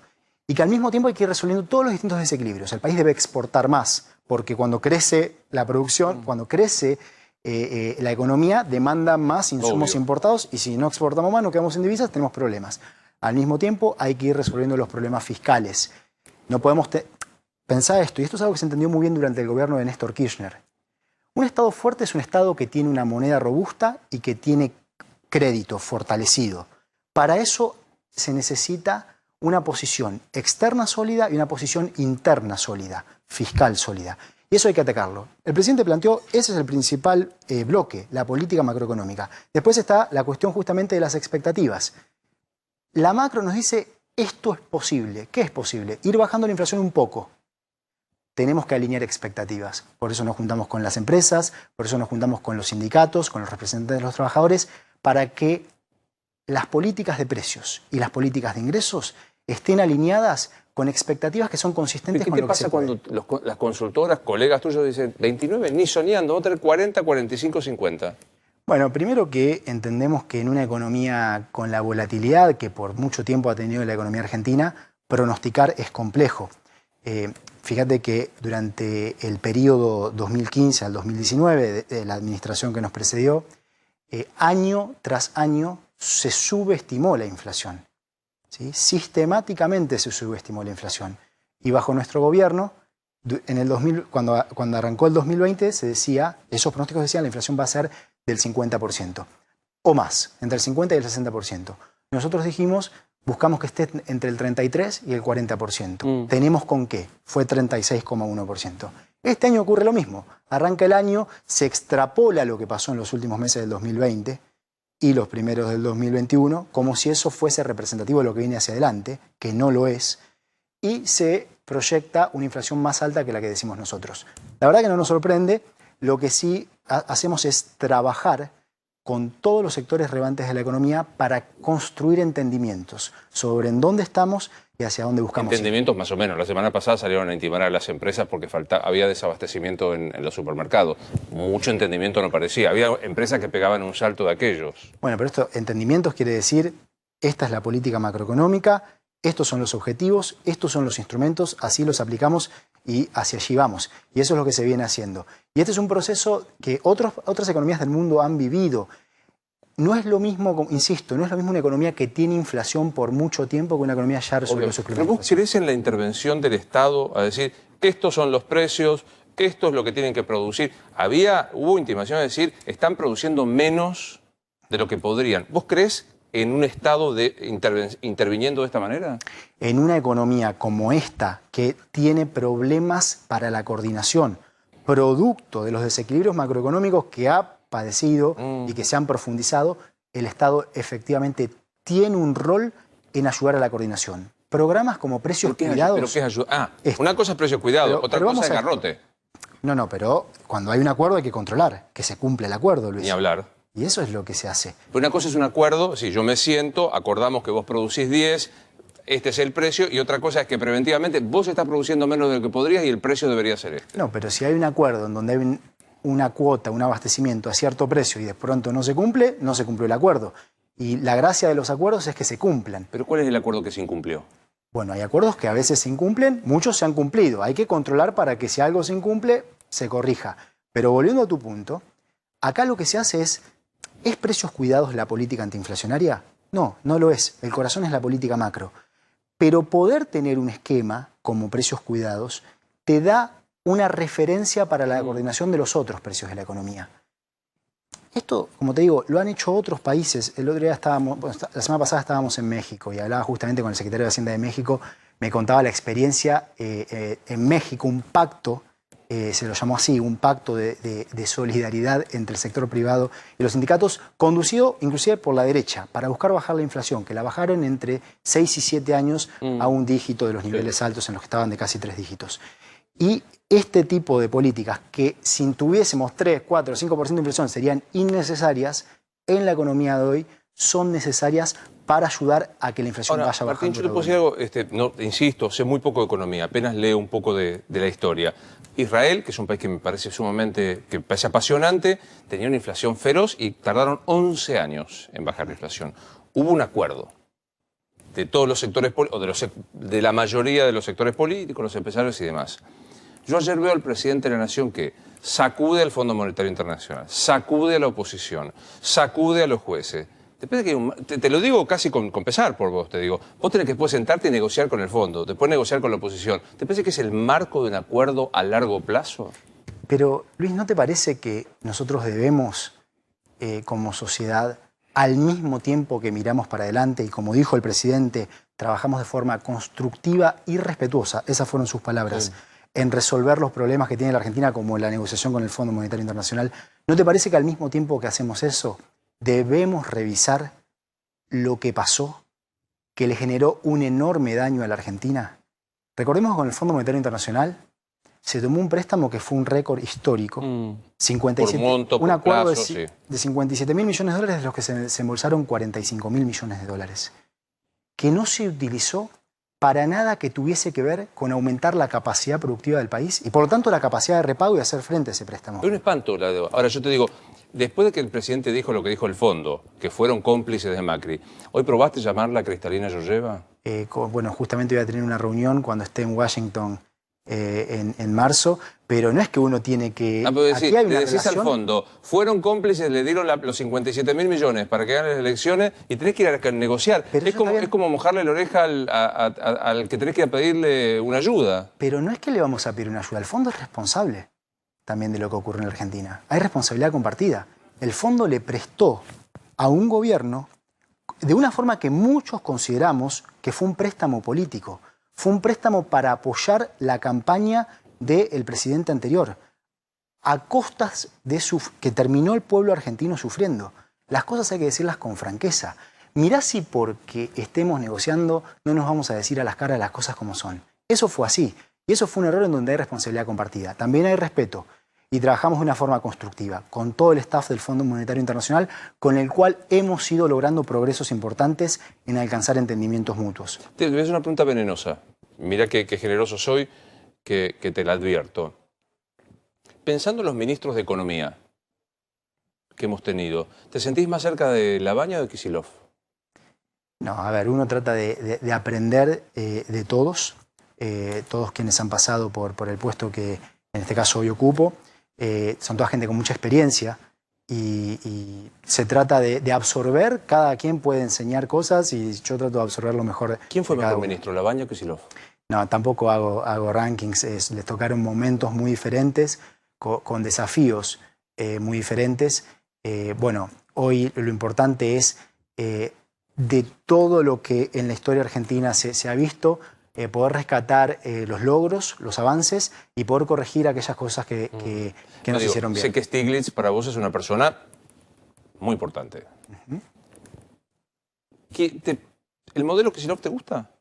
Y que al mismo tiempo hay que ir resolviendo todos los distintos desequilibrios. El país debe exportar más, porque cuando crece la producción, cuando crece la economía, demanda más insumos importados, y si no exportamos más, no quedamos sin divisas, tenemos problemas. Al mismo tiempo hay que ir resolviendo los problemas fiscales. No podemos pensar esto, y esto es algo que se entendió muy bien durante el gobierno de Néstor Kirchner. Un Estado fuerte es un Estado que tiene una moneda robusta y que tiene crédito fortalecido. Para eso se necesita una posición externa sólida y una posición interna sólida, fiscal sólida. Y eso hay que atacarlo. El presidente planteó, ese es el principal bloque, la política macroeconómica. Después está la cuestión justamente de las expectativas. La macro nos dice, esto es posible. ¿Qué es posible? Ir bajando la inflación un poco. Tenemos que alinear expectativas. Por eso nos juntamos con las empresas, por eso nos juntamos con los sindicatos, con los representantes de los trabajadores, para que las políticas de precios y las políticas de ingresos estén alineadas con expectativas que son consistentes con lo que se puede. ¿Qué pasa cuando las consultoras, colegas tuyos, dicen 29, ni soñando, vamos a tener 40, 45, 50? Bueno, primero que entendemos que en una economía con la volatilidad que por mucho tiempo ha tenido la economía argentina, pronosticar es complejo. Fíjate que durante el periodo 2015 al 2019, de la administración que nos precedió, año tras año se subestimó la inflación. ¿Sí? Sistemáticamente se subestimó la inflación. Y bajo nuestro gobierno, en el 2000, cuando arrancó el 2020, se decía, esos pronósticos decían la inflación va a ser del 50%. O más, entre el 50 y el 60%. Nosotros dijimos, buscamos que esté entre el 33 y el 40%. ¿Tenemos con qué? Fue 36,1%. Este año ocurre lo mismo. Arranca el año, se extrapola lo que pasó en los últimos meses del 2020 y los primeros del 2021, como si eso fuese representativo de lo que viene hacia adelante, que no lo es, y se proyecta una inflación más alta que la que decimos nosotros. La verdad que no nos sorprende, lo que sí hacemos es trabajar con todos los sectores relevantes de la economía para construir entendimientos sobre en dónde estamos y hacia dónde buscamos ir. Entendimientos más o menos. La semana pasada salieron a intimar a las empresas porque había desabastecimiento en los supermercados. Mucho entendimiento no parecía. Había empresas que pegaban un salto de aquellos. Bueno, pero esto, entendimientos quiere decir, esta es la política macroeconómica, estos son los objetivos, estos son los instrumentos, así los aplicamos y hacia allí vamos. Y eso es lo que se viene haciendo. Y este es un proceso que otras economías del mundo han vivido. No es lo mismo, insisto, no es lo mismo una economía que tiene inflación por mucho tiempo que una economía ya resuelve sus problemas. ¿Pero vos creés en la intervención del Estado a decir, estos son los precios, esto es lo que tienen que producir? Hubo intimación de decir, están produciendo menos de lo que podrían. ¿Vos crees en un Estado interviniendo de esta manera? En una economía como esta, que tiene problemas para la coordinación, producto de los desequilibrios macroeconómicos que ha padecido y que se han profundizado, el Estado efectivamente tiene un rol en ayudar a la coordinación. Programas como precios cuidados... ¿Pero qué es ayuda? Una cosa es precios cuidados, otra cosa es garrote. No, pero cuando hay un acuerdo hay que controlar, que se cumpla el acuerdo, Luis. Ni hablar. Y eso es lo que se hace. Pero una cosa es un acuerdo, si yo me siento, acordamos que vos producís 10, este es el precio, y otra cosa es que preventivamente vos estás produciendo menos de lo que podrías y el precio debería ser este. No, pero si hay un acuerdo en donde hay una cuota, un abastecimiento a cierto precio y de pronto no se cumple, no se cumplió el acuerdo. Y la gracia de los acuerdos es que se cumplan. ¿Pero cuál es el acuerdo que se incumplió? Bueno, hay acuerdos que a veces se incumplen, muchos se han cumplido. Hay que controlar para que si algo se incumple, se corrija. Pero volviendo a tu punto, acá lo que se hace ¿es precios cuidados la política antiinflacionaria? No, no lo es. El corazón es la política macro. Pero poder tener un esquema como precios cuidados te da una referencia para la coordinación de los otros precios de la economía. Esto, como te digo, lo han hecho otros países. El otro día la semana pasada estábamos en México y hablaba justamente con el secretario de Hacienda de México. Me contaba la experiencia en México, un pacto, se lo llamó así, un pacto de solidaridad entre el sector privado y los sindicatos, conducido inclusive por la derecha, para buscar bajar la inflación, que la bajaron entre 6 y 7 años a un dígito de los niveles altos en los que estaban de casi 3 dígitos. Y este tipo de políticas que si tuviésemos 3, 4, 5% de inflación serían innecesarias, en la economía de hoy son necesarias para ayudar a que la inflación vaya bajando. Martín, yo te puedo decir algo, no, insisto, sé muy poco de economía, apenas leo un poco de la historia. Israel, que es un país que me parece sumamente, que parece apasionante, tenía una inflación feroz y tardaron 11 años en bajar la inflación. Hubo un acuerdo de todos los sectores, o de la mayoría de los sectores políticos, los empresarios y demás. Yo ayer veo al presidente de la Nación que sacude al Fondo Monetario Internacional, sacude a la oposición, sacude a los jueces. Te lo digo casi con pesar por vos, te digo. Vos tenés que después sentarte y negociar con el fondo, después negociar con la oposición. ¿Te parece que es el marco de un acuerdo a largo plazo? Pero, Luis, ¿no te parece que nosotros debemos, como sociedad, al mismo tiempo que miramos para adelante y, como dijo el presidente, trabajamos de forma constructiva y respetuosa, esas fueron sus palabras, en resolver los problemas que tiene la Argentina, como la negociación con el Fondo Monetario Internacional? ¿No te parece que al mismo tiempo que hacemos eso, debemos revisar lo que pasó, que le generó un enorme daño a la Argentina? Recordemos que con el Fondo Monetario Internacional se tomó un préstamo que fue un récord histórico. 57, por monto, un por acuerdo plazo, de 57.000 millones de dólares, de los que se embolsaron 45.000 millones de dólares, que no se utilizó para nada que tuviese que ver con aumentar la capacidad productiva del país y, por lo tanto, la capacidad de repago y hacer frente a ese préstamo. Es un espanto la deuda. Ahora, yo te digo, después de que el presidente dijo lo que dijo el fondo, que fueron cómplices de Macri, ¿hoy probaste llamarla Cristalina Georgieva? Bueno, justamente voy a tener una reunión cuando esté en Washington en marzo, pero no es que uno tiene que... Aquí hay una le decís relación... al fondo, fueron cómplices, le dieron los 57.000 millones para que hagan las elecciones y tenés que ir a negociar. Es como mojarle la oreja al que tenés que ir a pedirle una ayuda. Pero no es que le vamos a pedir una ayuda, el fondo es responsable también de lo que ocurre en la Argentina. Hay responsabilidad compartida. El fondo le prestó a un gobierno de una forma que muchos consideramos que fue un préstamo político. Fue un préstamo para apoyar la campaña del presidente anterior, a costas de que terminó el pueblo argentino sufriendo. Las cosas hay que decirlas con franqueza. Mirá si porque estemos negociando no nos vamos a decir a las caras las cosas como son. Eso fue así. Y eso fue un error en donde hay responsabilidad compartida. También hay respeto. Y trabajamos de una forma constructiva, con todo el staff del Fondo Monetario Internacional, con el cual hemos ido logrando progresos importantes en alcanzar entendimientos mutuos. Te voy a hacer una pregunta venenosa. Mira qué generoso soy, que te la advierto. Pensando en los ministros de Economía que hemos tenido, ¿te sentís más cerca de Labaña o de Kicillof? No, a ver, uno trata de aprender de todos quienes han pasado por el puesto que en este caso hoy ocupo. Son toda gente con mucha experiencia y se trata de absorber, cada quien puede enseñar cosas y yo trato de absorber lo mejor. ¿Quién fue mejor ministro, Labaña o Kicillof? No, tampoco hago rankings, les tocaron momentos muy diferentes, con desafíos muy diferentes. Bueno, hoy lo importante es, de todo lo que en la historia argentina se ha visto, poder rescatar los logros, los avances y poder corregir aquellas cosas que no se hicieron bien. Sé que Stiglitz para vos es una persona muy importante. ¿El modelo Kicillof te gusta?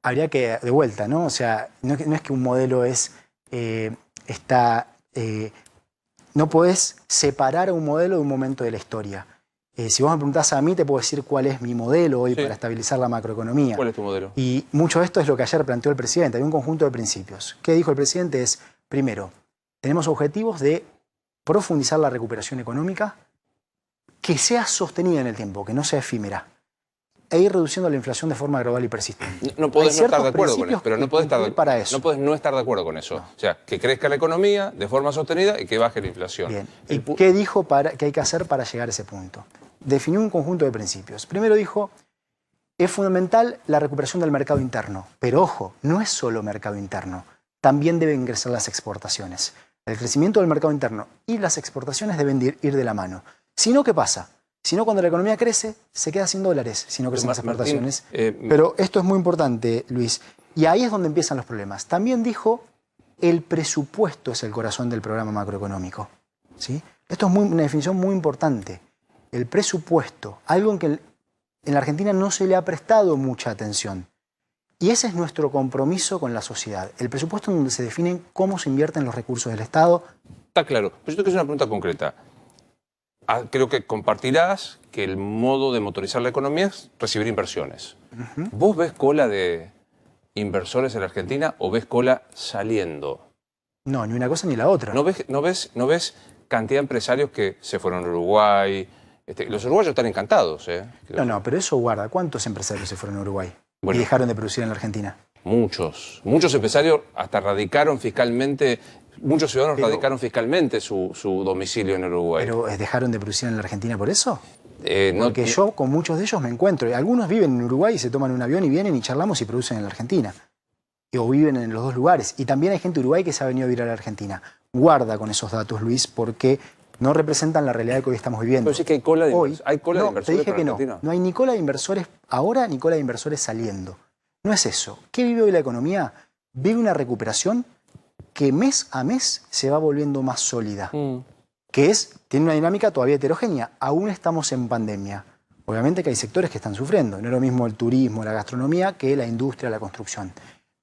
Habría que, de vuelta, ¿no? O sea, no es que un modelo no podés separar a un modelo de un momento de la historia. Si vos me preguntás a mí, te puedo decir cuál es mi modelo hoy para estabilizar la macroeconomía. ¿Cuál es tu modelo? Y mucho de esto es lo que ayer planteó el presidente. Hay un conjunto de principios. ¿Qué dijo el presidente? Es, primero, tenemos objetivos de profundizar la recuperación económica, que sea sostenida en el tiempo, que no sea efímera, e ir reduciendo la inflación de forma gradual y persistente. No podés no estar de acuerdo con eso, pero no podés no podés no estar de acuerdo con eso. O sea, que crezca la economía de forma sostenida y que baje la inflación. Bien. ¿Y qué dijo que hay que hacer para llegar a ese punto? Definió un conjunto de principios. Primero dijo, es fundamental la recuperación del mercado interno. Pero ojo, no es solo mercado interno. También deben ingresar las exportaciones. El crecimiento del mercado interno y las exportaciones deben ir de la mano. Si no, ¿qué pasa? Si no, cuando la economía crece, se queda sin dólares, si no crecen las exportaciones. Pero esto es muy importante, Luis. Y ahí es donde empiezan los problemas. También dijo, el presupuesto es el corazón del programa macroeconómico. ¿Sí? Esto es una definición muy importante. El presupuesto, algo en que en la Argentina no se le ha prestado mucha atención. Y ese es nuestro compromiso con la sociedad. El presupuesto en donde se definen cómo se invierten los recursos del Estado. Está claro. Pero yo tengo que hacer una pregunta concreta. Creo que compartirás que el modo de motorizar la economía es recibir inversiones. ¿Vos ves cola de inversores en la Argentina o ves cola saliendo? No, ni una cosa ni la otra. ¿No ves cantidad de empresarios que se fueron a Uruguay? Los uruguayos están encantados. No, pero eso guarda. ¿Cuántos empresarios se fueron a Uruguay y dejaron de producir en la Argentina? Muchos empresarios hasta radicaron fiscalmente. Muchos ciudadanos radicaron fiscalmente su domicilio en Uruguay. ¿Pero dejaron de producir en la Argentina por eso? No, porque yo con muchos de ellos me encuentro. Algunos viven en Uruguay y se toman un avión y vienen y charlamos y producen en la Argentina. O viven en los dos lugares. Y también hay gente de Uruguay que se ha venido a vivir a la Argentina. Guarda con esos datos, Luis, porque no representan la realidad que hoy estamos viviendo. Pero sí que hay cola de inversores. ¿Hay cola de inversores? Te dije que no. No hay ni cola de inversores ahora ni cola de inversores saliendo. No es eso. ¿Qué vive hoy la economía? Vive una recuperación que mes a mes se va volviendo más sólida. Tiene una dinámica todavía heterogénea. Aún estamos en pandemia. Obviamente que hay sectores que están sufriendo. No es lo mismo el turismo, la gastronomía, que la industria, la construcción.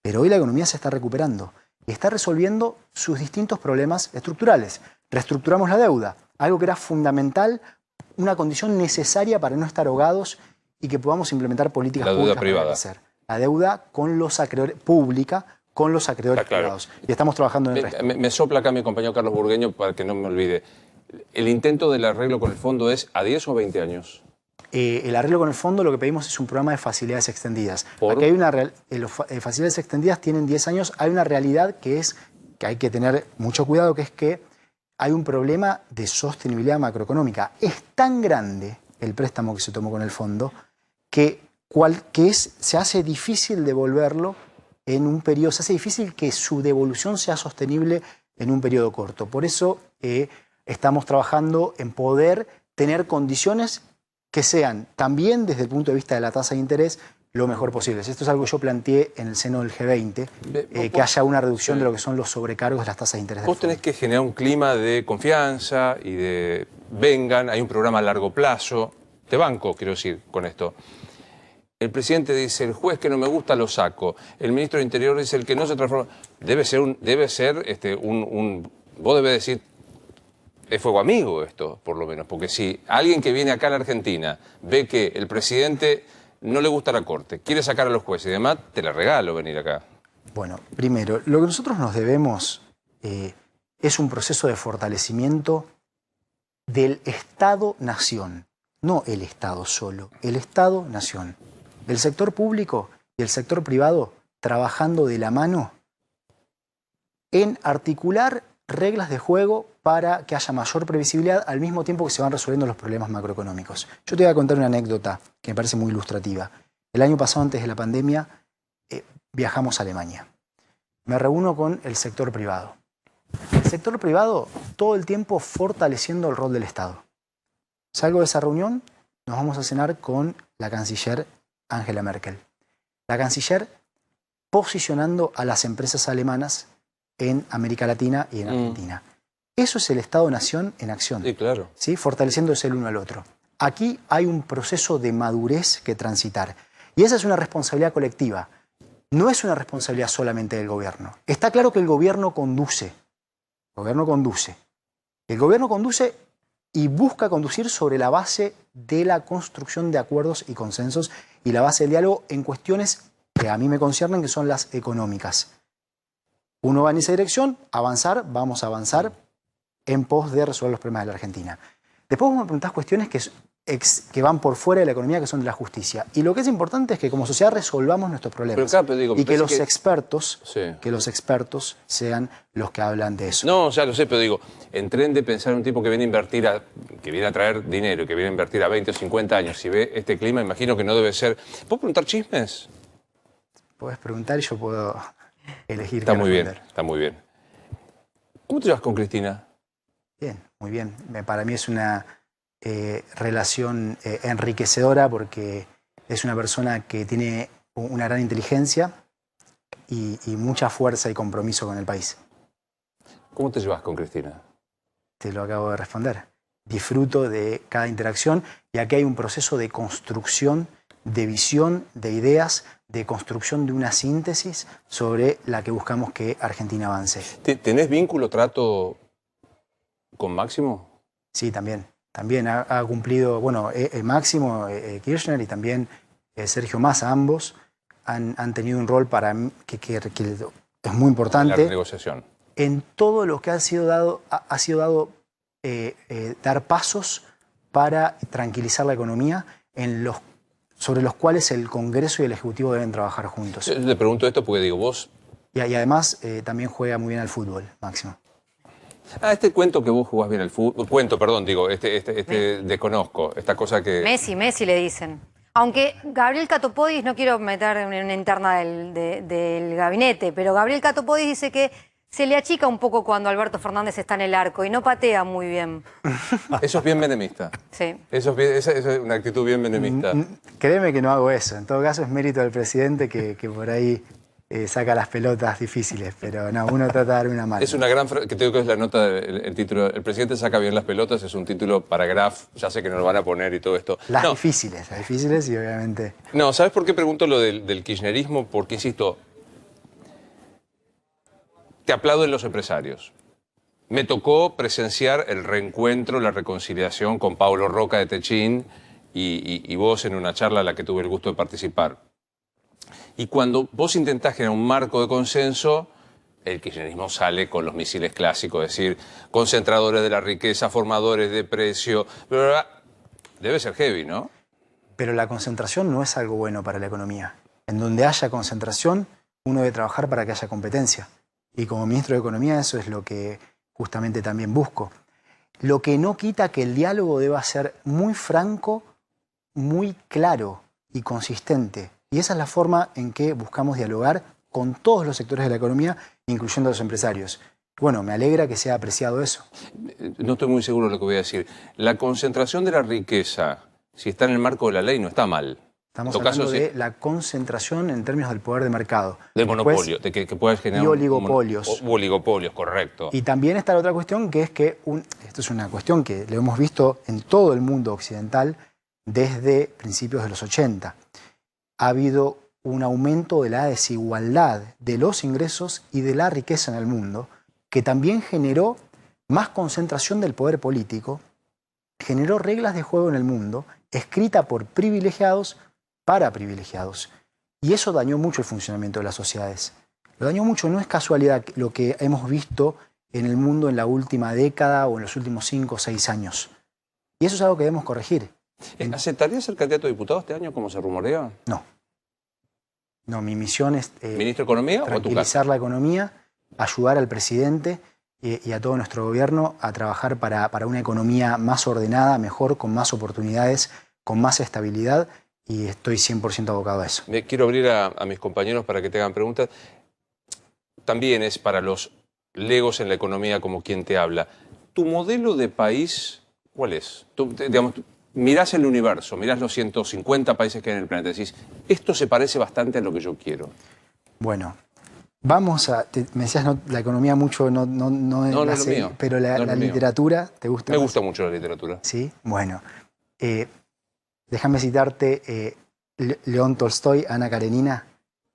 Pero hoy la economía se está recuperando y está resolviendo sus distintos problemas estructurales. Reestructuramos la deuda, algo que era fundamental, una condición necesaria para no estar ahogados y que podamos implementar políticas públicas para crecer. La deuda con los acreedores pública, con los acreedores privados. Y estamos trabajando en el resto. Me sopla acá mi compañero Carlos Burgueño para que no me olvide. ¿El intento del arreglo con el fondo es a 10 o 20 años? El arreglo con el fondo lo que pedimos es un programa de facilidades extendidas. ¿Por? Aquí hay facilidades extendidas tienen 10 años. Hay una realidad que hay que tener mucho cuidado, que es que hay un problema de sostenibilidad macroeconómica. Es tan grande el préstamo que se tomó con el fondo que se hace difícil devolverlo en un periodo, se hace difícil que su devolución sea sostenible en un periodo corto. Por eso estamos trabajando en poder tener condiciones que sean también desde el punto de vista de la tasa de interés lo mejor posible. Esto es algo que yo planteé en el seno del G20, que haya una reducción de lo que son los sobrecargos de las tasas de interés. Vos tenés que generar un clima de confianza y de vengan, hay un programa a largo plazo, de banco, quiero decir, con esto. El presidente dice, el juez que no me gusta lo saco. El ministro de Interior dice, el que no se transforma. Vos debés decir, es fuego amigo esto, por lo menos. Porque si alguien que viene acá a la Argentina ve que el presidente no le gusta la corte, quiere sacar a los jueces y demás, te la regalo venir acá. Bueno, primero, lo que nosotros nos debemos es un proceso de fortalecimiento del Estado-Nación. No el Estado solo, el Estado-Nación. El sector público y el sector privado trabajando de la mano en articular reglas de juego para que haya mayor previsibilidad al mismo tiempo que se van resolviendo los problemas macroeconómicos. Yo te voy a contar una anécdota que me parece muy ilustrativa. El año pasado, antes de la pandemia, viajamos a Alemania. Me reúno con el sector privado. El sector privado todo el tiempo fortaleciendo el rol del Estado. Salgo de esa reunión, nos vamos a cenar con la canciller Angela Merkel. La canciller posicionando a las empresas alemanas en América Latina y en Argentina. Eso es el Estado-Nación en acción. Sí, claro. ¿Sí? Fortaleciéndose el uno al otro. Aquí hay un proceso de madurez que transitar. Y esa es una responsabilidad colectiva. No es una responsabilidad solamente del gobierno. Está claro que el gobierno conduce. El gobierno conduce. El gobierno conduce y busca conducir sobre la base de la construcción de acuerdos y consensos y la base del diálogo en cuestiones que a mí me conciernen, que son las económicas. Uno va en esa dirección, avanzar, vamos a avanzar en pos de resolver los problemas de la Argentina. Después vos me preguntás cuestiones que van por fuera de la economía, que son de la justicia. Y lo que es importante es que como sociedad resolvamos nuestros problemas. Pero, digo, y que los, sí. que los expertos sean los que hablan de eso. No, ya lo sé, pero digo, en tren de pensar un tipo que viene a invertir, que viene a traer dinero, que viene a invertir a 20 o 50 años, si ve este clima, imagino que no debe ser... ¿Puedo preguntar chismes? Podés preguntar y yo puedo elegir. Está qué muy bien, responder. está muy bien. ¿Cómo te llevas con Cristina? Bien, muy bien. Para mí es una relación enriquecedora porque es una persona que tiene una gran inteligencia y mucha fuerza y compromiso con el país. ¿Cómo te llevas con Cristina? Te lo acabo de responder. Disfruto de cada interacción y aquí hay un proceso de construcción, de visión, de ideas, de construcción de una síntesis sobre la que buscamos que Argentina avance. ¿Tenés vínculo, trato con Máximo? Sí, también. También ha cumplido, bueno, Máximo Kirchner y también Sergio Massa, ambos han tenido un rol para mí que es muy importante. En la negociación. En todo lo que ha sido dado dar pasos para tranquilizar la economía sobre los cuales el Congreso y el Ejecutivo deben trabajar juntos. Le pregunto esto porque digo, vos... Y además también juega muy bien al fútbol, Máximo. Este cuento que vos jugás bien al fútbol... desconozco, esta cosa que... Messi le dicen. Aunque Gabriel Catopodis, no quiero meter en una interna del gabinete, pero Gabriel Catopodis dice que se le achica un poco cuando Alberto Fernández está en el arco y no patea muy bien. Eso es bien menemista. Sí. Esa es una actitud bien menemista. Créeme que no hago eso. En todo caso es mérito del presidente que por ahí saca las pelotas difíciles, pero no, uno trata de dar una mano. Es una gran frase, que tengo que es la nota, el título. El presidente saca bien las pelotas, es un título para Graf, ya sé que nos lo van a poner y todo esto. Las difíciles y obviamente... No, ¿sabes por qué pregunto lo del kirchnerismo? Porque, insisto, te aplauden los empresarios. Me tocó presenciar el reencuentro, la reconciliación con Paulo Roca de Techín y vos en una charla a la que tuve el gusto de participar. Y cuando vos intentás generar un marco de consenso, el kirchnerismo sale con los misiles clásicos, es decir, concentradores de la riqueza, formadores de precio. Debe ser heavy, ¿no? Pero la concentración no es algo bueno para la economía. En donde haya concentración, uno debe trabajar para que haya competencia. Y como ministro de Economía eso es lo que justamente también busco. Lo que no quita que el diálogo deba ser muy franco, muy claro y consistente. Y esa es la forma en que buscamos dialogar con todos los sectores de la economía, incluyendo a los empresarios. Bueno, me alegra que sea apreciado eso. No estoy muy seguro de lo que voy a decir. La concentración de la riqueza, si está en el marco de la ley, no está mal. Estamos hablando de la concentración en términos del poder de mercado. Del monopolio, de que puedas generar... Y oligopolios. Oligopolios, correcto. Y también está la otra cuestión, que es que esto es una cuestión que lo hemos visto en todo el mundo occidental desde principios de los 80. Ha habido un aumento de la desigualdad de los ingresos y de la riqueza en el mundo, que también generó más concentración del poder político, generó reglas de juego en el mundo, escrita por privilegiados para privilegiados. Y eso dañó mucho el funcionamiento de las sociedades. Lo dañó mucho, no es casualidad lo que hemos visto en el mundo en la última década o en los últimos 5 o 6 años. Y eso es algo que debemos corregir. ¿Aceptarías ser candidato a diputado este año, como se rumorea? No. No, mi misión es ¿Ministro de Economía o tu casa? Tranquilizar la economía, ayudar al presidente y a todo nuestro gobierno a trabajar para una economía más ordenada, mejor, con más oportunidades, con más estabilidad, y estoy 100% abocado a eso. Quiero abrir a mis compañeros para que te hagan preguntas. También es para los legos en la economía como quien te habla. ¿Tu modelo de país ¿cuál es? Tú, digamos, mirás el universo, mirás los 150 países que hay en el planeta, decís, esto se parece bastante a lo que yo quiero. Bueno, vamos a... me decías la economía mucho, no es lo serie, mío. pero la No es lo mío. literatura, ¿te gusta? Me más? gusta mucho la literatura. Sí, bueno. Déjame citarte León Tolstoy, Ana Karenina,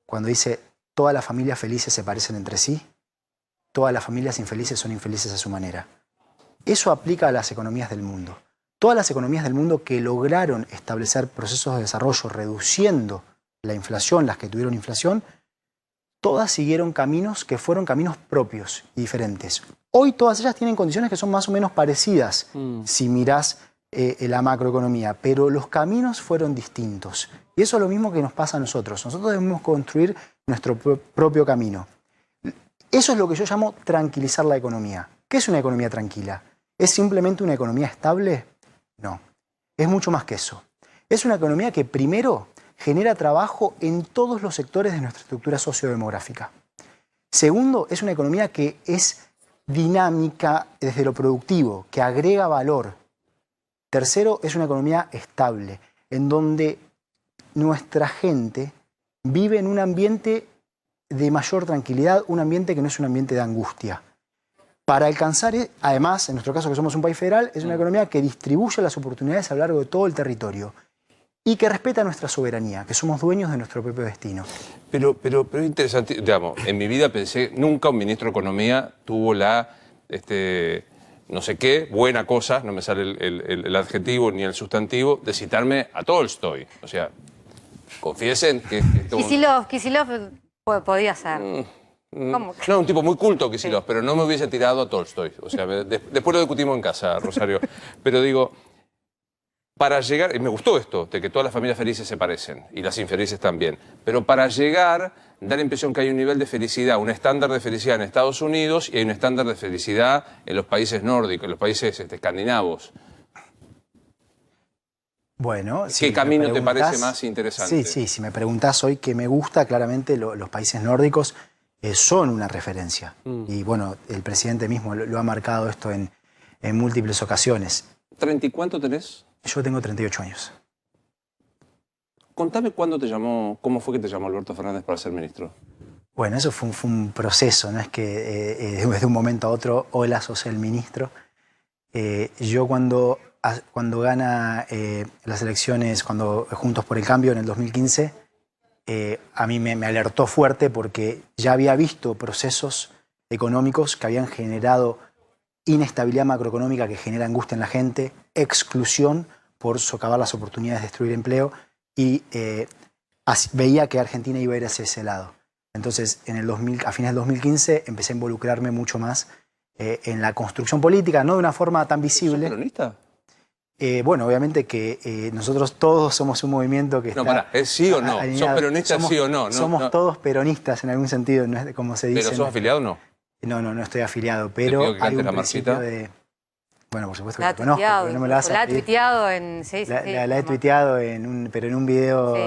cuando dice, todas las familias felices se parecen entre sí, todas las familias infelices son infelices a su manera. Eso aplica a las economías del mundo. Todas las economías del mundo que lograron establecer procesos de desarrollo reduciendo la inflación, las que tuvieron inflación, todas siguieron caminos que fueron caminos propios y diferentes. Hoy todas ellas tienen condiciones que son más o menos parecidas si mirás la macroeconomía, pero los caminos fueron distintos. Y eso es lo mismo que nos pasa a nosotros. Nosotros debemos construir nuestro propio camino. Eso es lo que yo llamo tranquilizar la economía. ¿Qué es una economía tranquila? ¿Es simplemente una economía estable? No. Es mucho más que eso. Es una economía que primero genera trabajo en todos los sectores de nuestra estructura sociodemográfica. Segundo, es una economía que es dinámica desde lo productivo, que agrega valor. Tercero, es una economía estable, en donde nuestra gente vive en un ambiente de mayor tranquilidad, un ambiente que no es un ambiente de angustia. Para alcanzar, además, en nuestro caso que somos un país federal, es una economía que distribuye las oportunidades a lo largo de todo el territorio y que respeta nuestra soberanía, que somos dueños de nuestro propio destino. Pero es interesante, digamos, en mi vida pensé, nunca un ministro de Economía tuvo la, no sé qué, buena cosa, no me sale el adjetivo ni el sustantivo, de citarme a Tolstoy. O sea, confiesen que... Kicillof podía ser. ¿Cómo? No, un tipo muy culto, Kicillof, pero no me hubiese tirado a Tolstoy. O sea, después lo discutimos en casa, Rosario. Pero digo, para llegar, y me gustó esto, de que todas las familias felices se parecen, y las infelices también, pero para llegar, da la impresión que hay un nivel de felicidad, un estándar de felicidad en Estados Unidos y hay un estándar de felicidad en los países nórdicos, en los países escandinavos. Bueno, ¿Qué camino te parece más interesante? Sí, si me preguntás hoy qué me gusta, claramente los países nórdicos son una referencia. Y bueno, el presidente mismo lo ha marcado esto en múltiples ocasiones. ¿30 y cuánto tenés? Yo tengo 38 años. Contame cuándo te llamó, cómo fue que te llamó Alberto Fernández para ser ministro. Bueno, eso fue un proceso, no es que de un momento a otro, hola, sos el ministro. Yo cuando gana las elecciones, cuando Juntos por el Cambio en el 2015, a mí me alertó fuerte porque ya había visto procesos económicos que habían generado inestabilidad macroeconómica que genera angustia en la gente, exclusión por socavar las oportunidades de destruir empleo y veía que Argentina iba a ir hacia ese lado. Entonces, a fines del 2015 empecé a involucrarme mucho más en la construcción política, no de una forma tan visible. ¿Sos peronista? Bueno, obviamente que nosotros todos somos un movimiento que está... No, pará, ¿es sí o no? ¿Sos peronista sí o no? Somos todos peronistas en algún sentido, no es como se dice. ¿Pero sos afiliado o no? No estoy afiliado, pero pido que hay cantes un la principio marchita. de... Bueno, por supuesto que La la conozco, tuiteado, pero no me la vas a la ha pedir. tuiteado en... La he tuiteado pero en un video... Sí.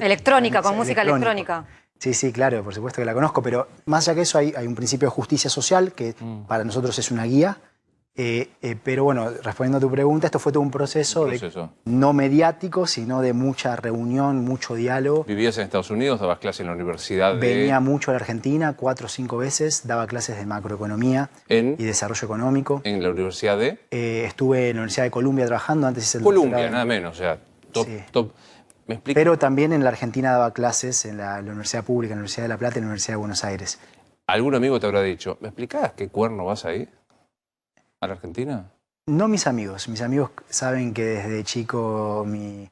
Electrónica, con música electrónica. Sí, claro, por supuesto que la conozco, pero más allá que eso hay un principio de justicia social que para nosotros es una guía. Pero bueno, respondiendo a tu pregunta, esto fue todo un proceso. No mediático, sino de mucha reunión, mucho diálogo. ¿Vivías en Estados Unidos? ¿Dabas clases en la universidad de...? Venía mucho a la Argentina, 4 o 5 veces, daba clases de macroeconomía y desarrollo económico. ¿En la universidad de...? Estuve en la Universidad de Columbia trabajando, antes hice el Columbia, doctorado nada menos, o sea, top. ¿Me explica? Pero también en la Argentina daba clases en la Universidad Pública, en la Universidad de La Plata y en la Universidad de Buenos Aires. Algún amigo te habrá dicho, ¿me explicás qué cuerno vas ahí? ¿A la Argentina? No mis amigos. Mis amigos saben que desde chico mi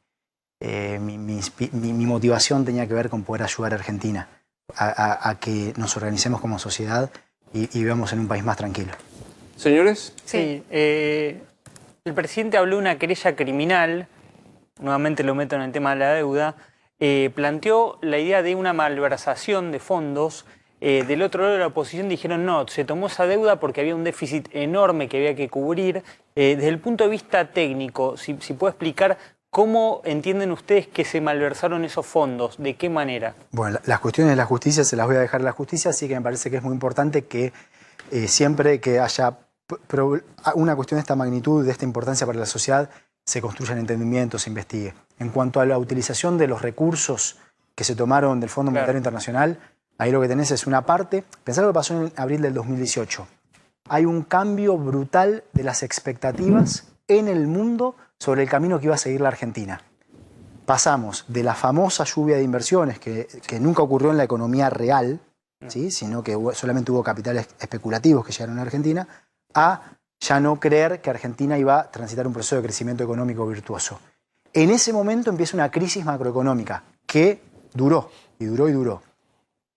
motivación tenía que ver con poder ayudar a Argentina a que nos organicemos como sociedad y vivamos en un país más tranquilo. ¿Señores? Sí. El presidente habló de una querella criminal, nuevamente lo meto en el tema de la deuda, planteó la idea de una malversación de fondos. Del otro lado de la oposición dijeron no, se tomó esa deuda porque había un déficit enorme que había que cubrir. Desde el punto de vista técnico, si puede explicar cómo entienden ustedes que se malversaron esos fondos, de qué manera. Bueno, las cuestiones de la justicia se las voy a dejar a la justicia, así que me parece que es muy importante que siempre que haya pero una cuestión de esta magnitud, de esta importancia para la sociedad, se construya en entendimiento, se investigue. En cuanto a la utilización de los recursos que se tomaron del Fondo Monetario Internacional, ahí lo que tenés es una parte. Pensá lo que pasó en abril del 2018. Hay un cambio brutal de las expectativas en el mundo sobre el camino que iba a seguir la Argentina. Pasamos de la famosa lluvia de inversiones que nunca ocurrió en la economía real, ¿sí? Sino que solamente hubo capitales especulativos que llegaron a Argentina, a ya no creer que Argentina iba a transitar un proceso de crecimiento económico virtuoso. En ese momento empieza una crisis macroeconómica que duró, y duró, y duró.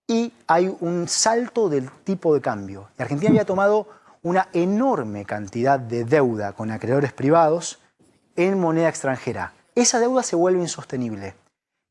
Y hay un salto del tipo de cambio. Argentina había tomado una enorme cantidad de deuda con acreedores privados en moneda extranjera. Esa deuda se vuelve insostenible.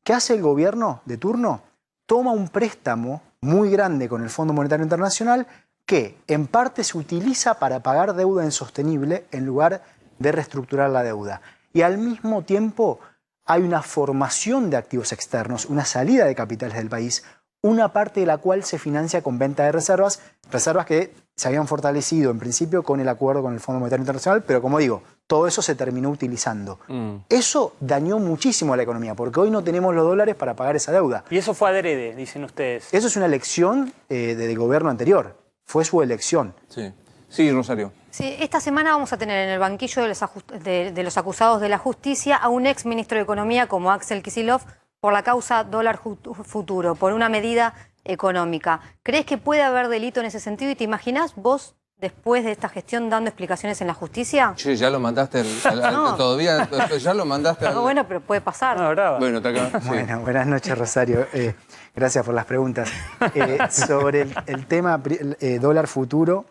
¿Qué hace el gobierno de turno? Toma un préstamo muy grande con el Fondo Monetario Internacional que en parte se utiliza para pagar deuda insostenible en lugar de reestructurar la deuda. Y al mismo tiempo hay una formación de activos externos, una salida de capitales del país, una parte de la cual se financia con venta de reservas, reservas que se habían fortalecido en principio con el acuerdo con el Fondo Monetario Internacional, pero como digo, todo eso se terminó utilizando. Eso dañó muchísimo a la economía, porque hoy no tenemos los dólares para pagar esa deuda. Y eso fue adrede, dicen ustedes. Eso es una elección del gobierno anterior, fue su elección. Sí, sí, Rosario. Sí, esta semana vamos a tener en el banquillo de los acusados de la justicia a un ex ministro de Economía como Axel Kicillof por la causa dólar futuro, por una medida económica. ¿Crees que puede haber delito en ese sentido y te imaginás vos después de esta gestión dando explicaciones en la justicia? Che, ya lo mandaste No. Todavía ya lo mandaste al... No, bueno, pero puede pasar. No, brava. Bueno, te acabas. Sí. Bueno, buenas noches, Rosario. Gracias por las preguntas. Sobre el tema dólar futuro,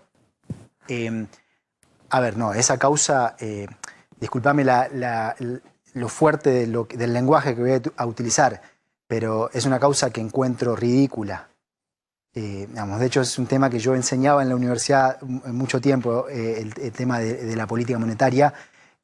a ver, no, esa causa, discúlpame lo fuerte del lenguaje que voy a utilizar, pero es una causa que encuentro ridícula. De hecho, es un tema que yo enseñaba en la universidad mucho tiempo, el tema de la política monetaria,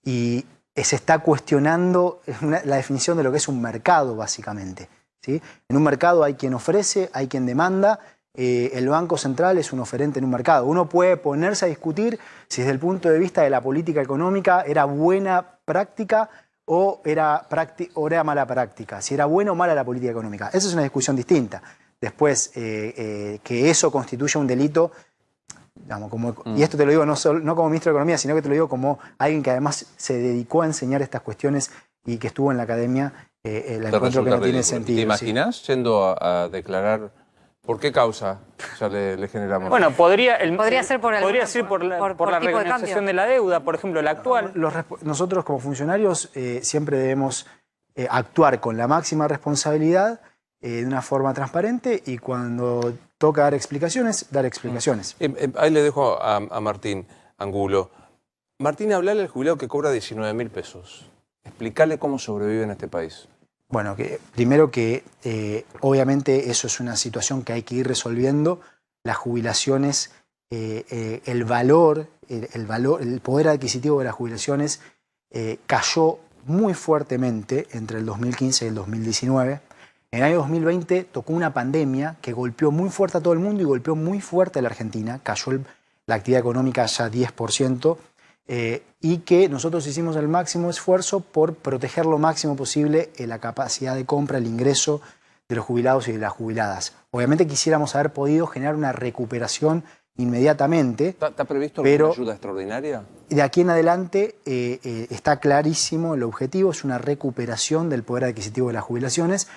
y se está cuestionando la definición de lo que es un mercado, básicamente, ¿sí? En un mercado hay quien ofrece, hay quien demanda. El Banco Central es un oferente en un mercado. Uno puede ponerse a discutir si desde el punto de vista de la política económica era buena práctica o era mala práctica, si era buena o mala la política económica. Esa es una discusión distinta. Después, que eso constituya un delito, digamos, y esto te lo digo no como ministro de Economía, sino que te lo digo como alguien que además se dedicó a enseñar estas cuestiones y que estuvo en la academia, la encuentro que no tiene sentido. ¿Te imaginas yendo a declarar por qué causa ya le generamos? Bueno, podría ser por la tipo de renegociación cambio. de la deuda, por ejemplo, la actual. Nosotros como funcionarios siempre debemos actuar con la máxima responsabilidad, de una forma transparente, y cuando toca dar explicaciones, dar explicaciones. Ahí le dejo a Martín Angulo. Martín, hablale al jubilado que cobra 19.000 pesos. Explícale cómo sobrevive en este país. Bueno, primero que obviamente eso es una situación que hay que ir resolviendo. Las jubilaciones, el poder adquisitivo de las jubilaciones cayó muy fuertemente entre el 2015 y el 2019. En el año 2020 tocó una pandemia que golpeó muy fuerte a todo el mundo y golpeó muy fuerte a la Argentina. Cayó la actividad económica ya 10%. Y que nosotros hicimos el máximo esfuerzo por proteger lo máximo posible la capacidad de compra, el ingreso de los jubilados y de las jubiladas. Obviamente quisiéramos haber podido generar una recuperación inmediatamente. ¿Está previsto pero alguna ayuda extraordinaria? De aquí en adelante está clarísimo el objetivo, es una recuperación del poder adquisitivo de las jubilaciones,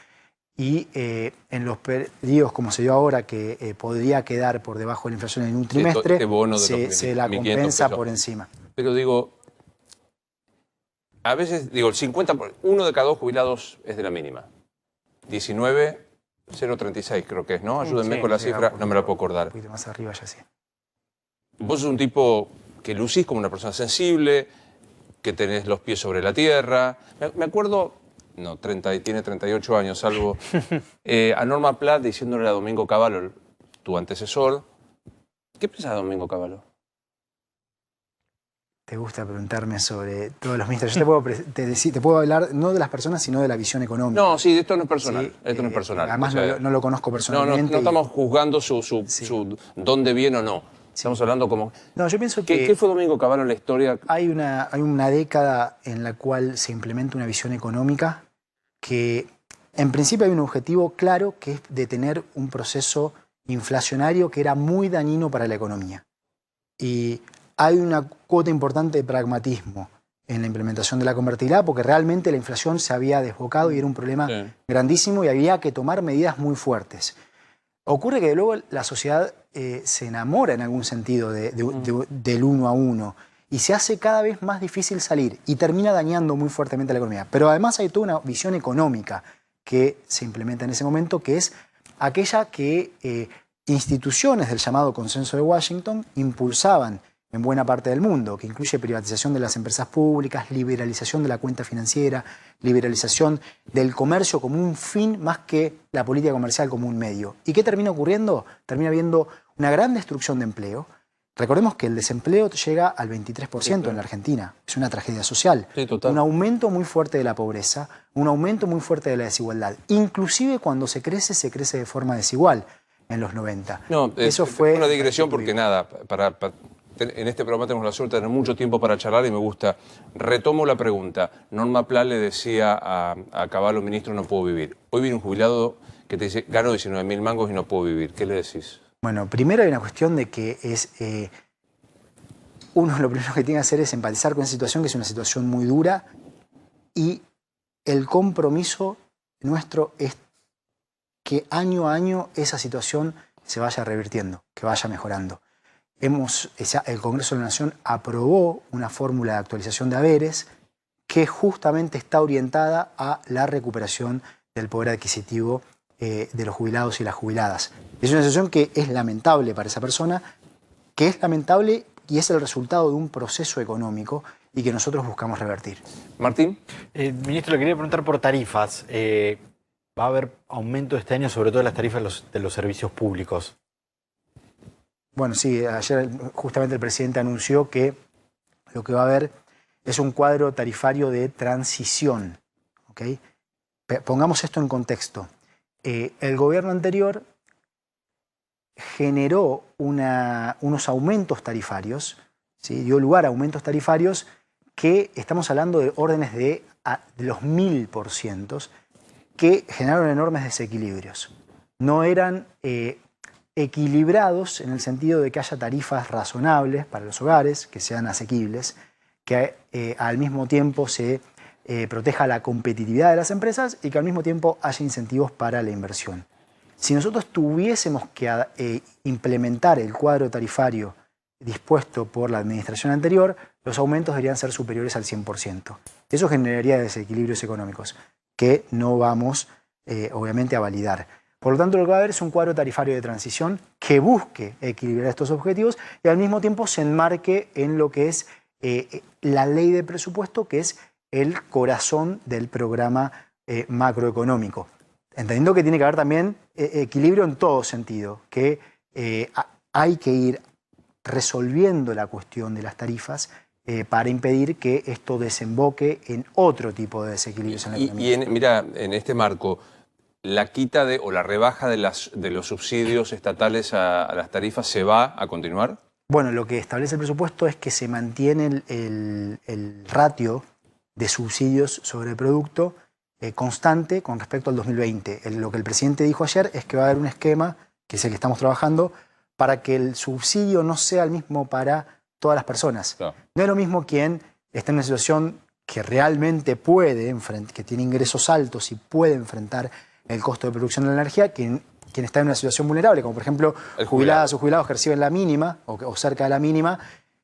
y en los periodos como se dio ahora, que podría quedar por debajo de la inflación en un trimestre, se la compensa por encima. Pero digo, a veces, digo, uno de cada dos jubilados es de la mínima. 19,036 creo que es, ¿no? Ayúdenme con la cifra, no me la puedo acordar. Un poquito más arriba ya sí. Vos sos un tipo que lucís como una persona sensible, que tenés los pies sobre la tierra. Me acuerdo, tiene 38 años, salvo, a Norma Plath diciéndole a Domingo Cavallo, tu antecesor, ¿qué pensás de Domingo Cavallo? Te gusta preguntarme sobre todos los ministros. Yo te puedo hablar no de las personas, sino de la visión económica. No, sí, esto no es personal. Sí, esto no es personal. Además, o sea, no lo conozco personalmente. No estamos juzgando su dónde viene o no. Estamos hablando como... No, yo pienso ¿Qué fue Domingo Cavallo en la historia? hay una década en la cual se implementa una visión económica que, en principio, hay un objetivo claro, que es detener un proceso inflacionario que era muy dañino para la economía. Y hay una cuota importante de pragmatismo en la implementación de la convertibilidad, porque realmente la inflación se había desbocado y era un problema grandísimo y había que tomar medidas muy fuertes. Ocurre que luego la sociedad se enamora en algún sentido del uno a uno y se hace cada vez más difícil salir y termina dañando muy fuertemente la economía. Pero además hay toda una visión económica que se implementa en ese momento, que es aquella que instituciones del llamado Consenso de Washington impulsaban en buena parte del mundo, que incluye privatización de las empresas públicas, liberalización de la cuenta financiera, liberalización del comercio como un fin más que la política comercial como un medio. ¿Y qué termina ocurriendo? Termina habiendo una gran destrucción de empleo. Recordemos que el desempleo llega al 23% en la Argentina. Es una tragedia social. Sí, total. Un aumento muy fuerte de la pobreza, un aumento muy fuerte de la desigualdad. Inclusive cuando se crece de forma desigual en los 90. No, eso fue una digresión porque nada, en este programa tenemos la suerte de tener mucho tiempo para charlar y me gusta. Retomo la pregunta. Norma Pla le decía a Cavallo, ministro, no puedo vivir. Hoy viene un jubilado que te dice, gano 19.000 mangos y no puedo vivir. ¿Qué le decís? Bueno, primero hay una cuestión de que uno lo primero que tiene que hacer es empatizar con esa situación, que es una situación muy dura, y el compromiso nuestro es que año a año esa situación se vaya revirtiendo, que vaya mejorando. El Congreso de la Nación aprobó una fórmula de actualización de haberes que justamente está orientada a la recuperación del poder adquisitivo de los jubilados y las jubiladas. Es una situación que es lamentable para esa persona, que es lamentable y es el resultado de un proceso económico y que nosotros buscamos revertir. Martín. Ministro, le quería preguntar por tarifas. ¿Va a haber aumento este año, sobre todo de las tarifas de los servicios públicos? Bueno, sí, ayer justamente el presidente anunció que lo que va a haber es un cuadro tarifario de transición. ¿Okay? Pongamos esto en contexto. El gobierno anterior generó unos aumentos tarifarios, ¿sí? Dio lugar a aumentos tarifarios que estamos hablando de órdenes de los 1000%, que generaron enormes desequilibrios. No eran equilibrados en el sentido de que haya tarifas razonables para los hogares, que sean asequibles, que al mismo tiempo se proteja la competitividad de las empresas y que al mismo tiempo haya incentivos para la inversión. Si nosotros tuviésemos que implementar el cuadro tarifario dispuesto por la administración anterior, los aumentos deberían ser superiores al 100%. Eso generaría desequilibrios económicos que no vamos, obviamente, a validar. Por lo tanto, lo que va a haber es un cuadro tarifario de transición que busque equilibrar estos objetivos y al mismo tiempo se enmarque en lo que es la ley de presupuesto, que es el corazón del programa macroeconómico. Entendiendo que tiene que haber también equilibrio en todo sentido, que hay que ir resolviendo la cuestión de las tarifas para impedir que esto desemboque en otro tipo de desequilibrios en la economía. Mira, en este marco, la quita o la rebaja de los subsidios estatales a las tarifas, ¿se va a continuar? Bueno, lo que establece el presupuesto es que se mantiene el ratio de subsidios sobre el producto constante con respecto al 2020. Lo que el presidente dijo ayer es que va a haber un esquema, que es el que estamos trabajando, para que el subsidio no sea el mismo para todas las personas. Claro. No es lo mismo quien está en una situación que realmente que tiene ingresos altos y puede enfrentar el costo de producción de la energía, quien está en una situación vulnerable, como por ejemplo jubiladas o jubilados que reciben la mínima o cerca de la mínima.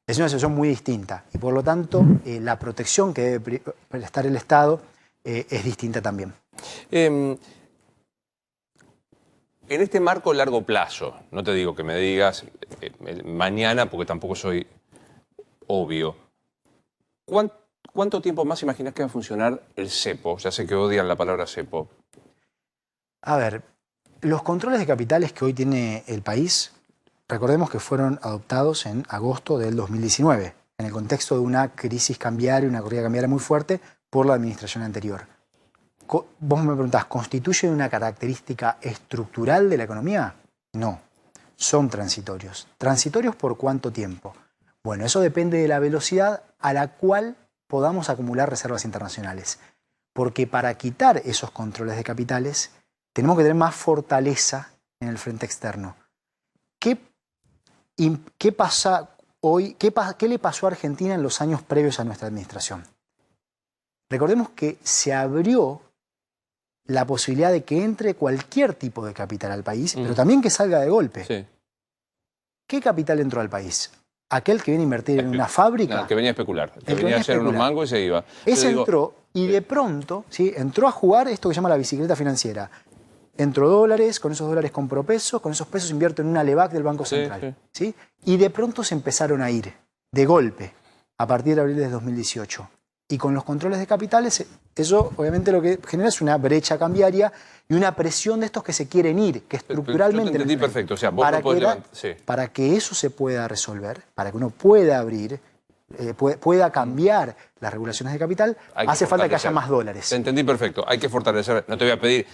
Es una situación muy distinta y por lo tanto la protección que debe prestar el Estado es distinta también. En este marco largo plazo, no te digo que me digas mañana porque tampoco soy obvio, ¿cuánto tiempo más imaginas que va a funcionar el cepo? Ya sé que odian la palabra cepo. A ver, los controles de capitales que hoy tiene el país, recordemos que fueron adoptados en agosto del 2019, en el contexto de una crisis cambiaria, una corrida cambiaria muy fuerte por la administración anterior. Vos me preguntás, ¿constituye una característica estructural de la economía? No. son transitorios. ¿Transitorios por cuánto tiempo? Bueno, eso depende de la velocidad a la cual podamos acumular reservas internacionales. Porque para quitar esos controles de capitales tenemos que tener más fortaleza en el frente externo. ¿Qué pasa hoy? ¿Qué le pasó a Argentina en los años previos a nuestra administración? Recordemos que se abrió la posibilidad de que entre cualquier tipo de capital al país, pero también que salga de golpe. Sí. ¿Qué capital entró al país? ¿Aquel que viene a invertir en una fábrica? No, el que venía a especular. El que venía venía a a hacer unos especular. mangos y se iba. Ese Yo digo, entró y de pronto, ¿sí?, entró a jugar esto que se llama la bicicleta financiera. Entró dólares, con esos dólares compró pesos, con esos pesos invierto en una LEVAC del Banco Central. ¿Sí? Y de pronto se empezaron a ir, de golpe, a partir de abril de 2018. Y con los controles de capitales, eso obviamente lo que genera es una brecha cambiaria y una presión de estos que se quieren ir, que estructuralmente... Yo te entendí perfecto, o sea, vos no podés levantar... Sí. Para que eso se pueda resolver, para que uno pueda abrir, pueda cambiar las regulaciones de capital, hace falta que haya más dólares. Te entendí perfecto. Hay que fortalecer. No te voy a pedir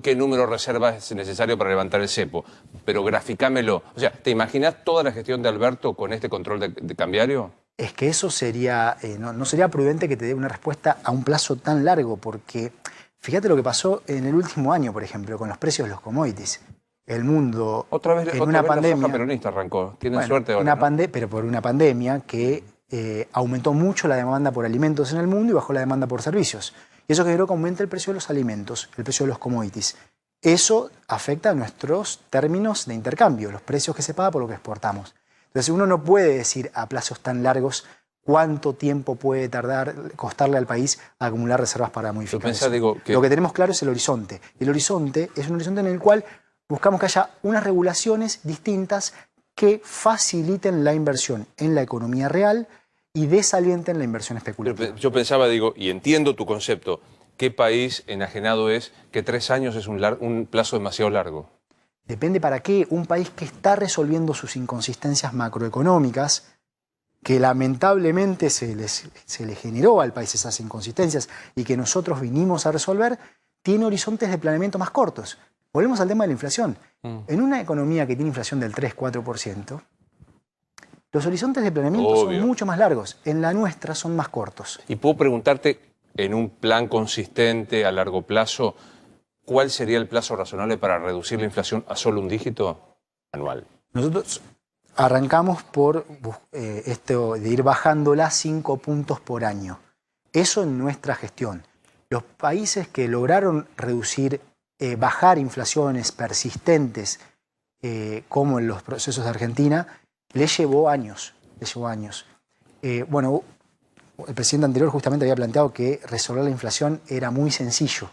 qué número de reservas es necesario para levantar el cepo, pero graficámelo. O sea, ¿te imaginas toda la gestión de Alberto con este control de cambiario? Es que eso sería, no sería prudente que te dé una respuesta a un plazo tan largo, porque fíjate lo que pasó en el último año, por ejemplo, con los precios de los commodities. El mundo otra vez una pandemia, la soja peronista arrancó. Tienen bueno, suerte ahora, pero por una pandemia que aumentó mucho la demanda por alimentos en el mundo y bajó la demanda por servicios. Y eso generó que aumente el precio de los alimentos, el precio de los commodities. Eso afecta a nuestros términos de intercambio, los precios que se pagan por lo que exportamos. Entonces uno no puede decir a plazos tan largos cuánto tiempo puede costarle al país a acumular reservas para modificar eso. Lo que tenemos claro es el horizonte. El horizonte es un horizonte en el cual buscamos que haya unas regulaciones distintas que faciliten la inversión en la economía real y desalienten la inversión especulativa. Yo pensaba, y entiendo tu concepto, ¿qué país enajenado es que 3 años es un plazo demasiado largo? Depende para qué. Un país que está resolviendo sus inconsistencias macroeconómicas, que lamentablemente se le generó al país esas inconsistencias y que nosotros vinimos a resolver, tiene horizontes de planeamiento más cortos. Volvemos al tema de la inflación. En una economía que tiene inflación del 3-4%, los horizontes de planeamiento son mucho más largos. En la nuestra son más cortos. Y puedo preguntarte, en un plan consistente a largo plazo, ¿cuál sería el plazo razonable para reducir la inflación a solo un dígito anual? Nosotros arrancamos por esto de ir bajándola 5 puntos por año. Eso en nuestra gestión. Los países que lograron bajar inflaciones persistentes, como en los procesos de Argentina, les llevó años. Bueno, el presidente anterior justamente había planteado que resolver la inflación era muy sencillo,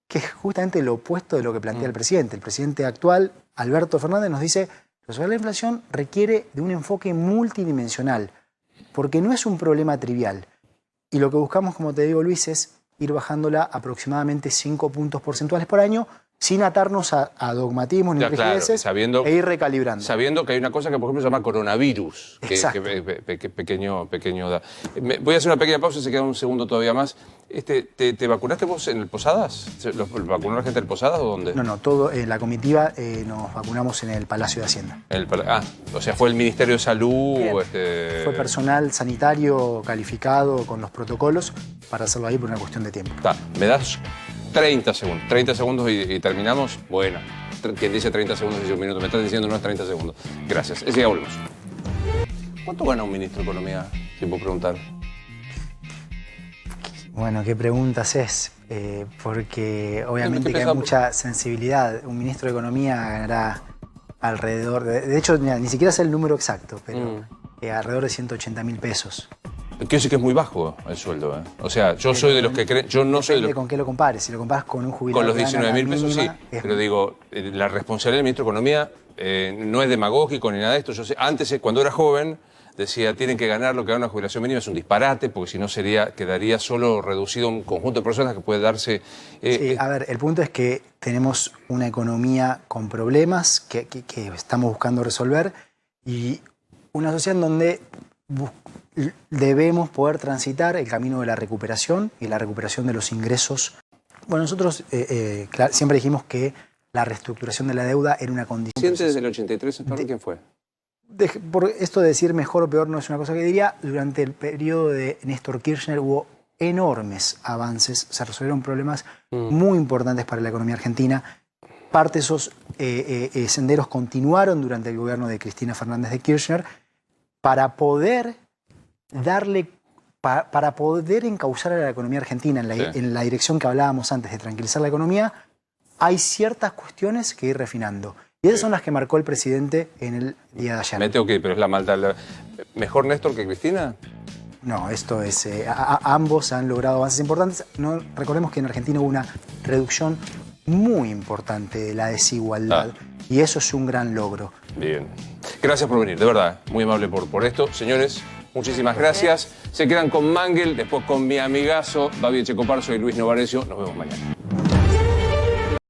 que es justamente lo opuesto de lo que plantea el presidente. El presidente actual, Alberto Fernández, nos dice: resolver la inflación requiere de un enfoque multidimensional, porque no es un problema trivial. Y lo que buscamos, como te digo, Luis, es ir bajándola aproximadamente 5 puntos porcentuales por año, sin atarnos a dogmatismos ni prejuicios, e ir recalibrando. Sabiendo que hay una cosa que, por ejemplo, se llama coronavirus. Que pequeño da. Voy a hacer una pequeña pausa, se queda un segundo todavía más. ¿Te vacunaste vos en el Posadas? ¿Vacunó la gente del Posadas o dónde? No, todo en la comitiva nos vacunamos en el Palacio de Hacienda. O sea, ¿fue el Ministerio de Salud? Fue personal sanitario calificado con los protocolos para hacerlo ahí por una cuestión de tiempo. ¿Me das 30 segundos? 30 segundos y terminamos. Bueno, quien dice 30 segundos dice un minuto. Me estás diciendo no es 30 segundos. Gracias. Ya volvemos. ¿Cuánto gana un ministro de Economía? Si puedo preguntar. Bueno, ¿qué preguntas es? Porque obviamente que hay mucha sensibilidad. Un ministro de Economía ganará alrededor de hecho, ni siquiera sé el número exacto, pero alrededor de 180.000 pesos. Quiero decir que es muy bajo el sueldo, ¿eh? O sea, yo soy de los que creen... Yo no soy de los... ¿Con qué lo compares? Si lo comparas con un jubilado... Con los 19.000 pesos, sí. Pero digo, la responsabilidad del ministro de Economía no es demagógico ni nada de esto. Yo sé, antes, cuando era joven, decía, tienen que ganar lo que gana una jubilación mínima. Es un disparate, porque si no quedaría solo reducido un conjunto de personas que puede darse... sí, a ver, el punto es que tenemos una economía con problemas que estamos buscando resolver y una sociedad en donde debemos poder transitar el camino de la recuperación y la recuperación de los ingresos. Bueno, nosotros siempre dijimos que la reestructuración de la deuda era una condición. ¿Presidente desde el 83, quién fue? Por esto de decir mejor o peor no es una cosa que diría, durante el periodo de Néstor Kirchner hubo enormes avances, se resolvieron problemas muy importantes para la economía argentina. Parte de esos senderos continuaron durante el gobierno de Cristina Fernández de Kirchner para poder para poder encauzar a la economía argentina en la dirección que hablábamos antes de tranquilizar la economía. Hay ciertas cuestiones que ir refinando. Y esas son las que marcó el presidente en el día de ayer. Me tengo que ir, pero es la malta. ¿Mejor Néstor que Cristina? No, esto es... ambos han logrado avances importantes. No, recordemos que en Argentina hubo una reducción muy importante de la desigualdad. Y eso es un gran logro. Bien. Gracias por venir, de verdad. Muy amable por esto. Señores, muchísimas gracias. Se quedan con Mangel, después con mi amigazo David Echecoparzo y Luis Novarecio. Nos vemos mañana.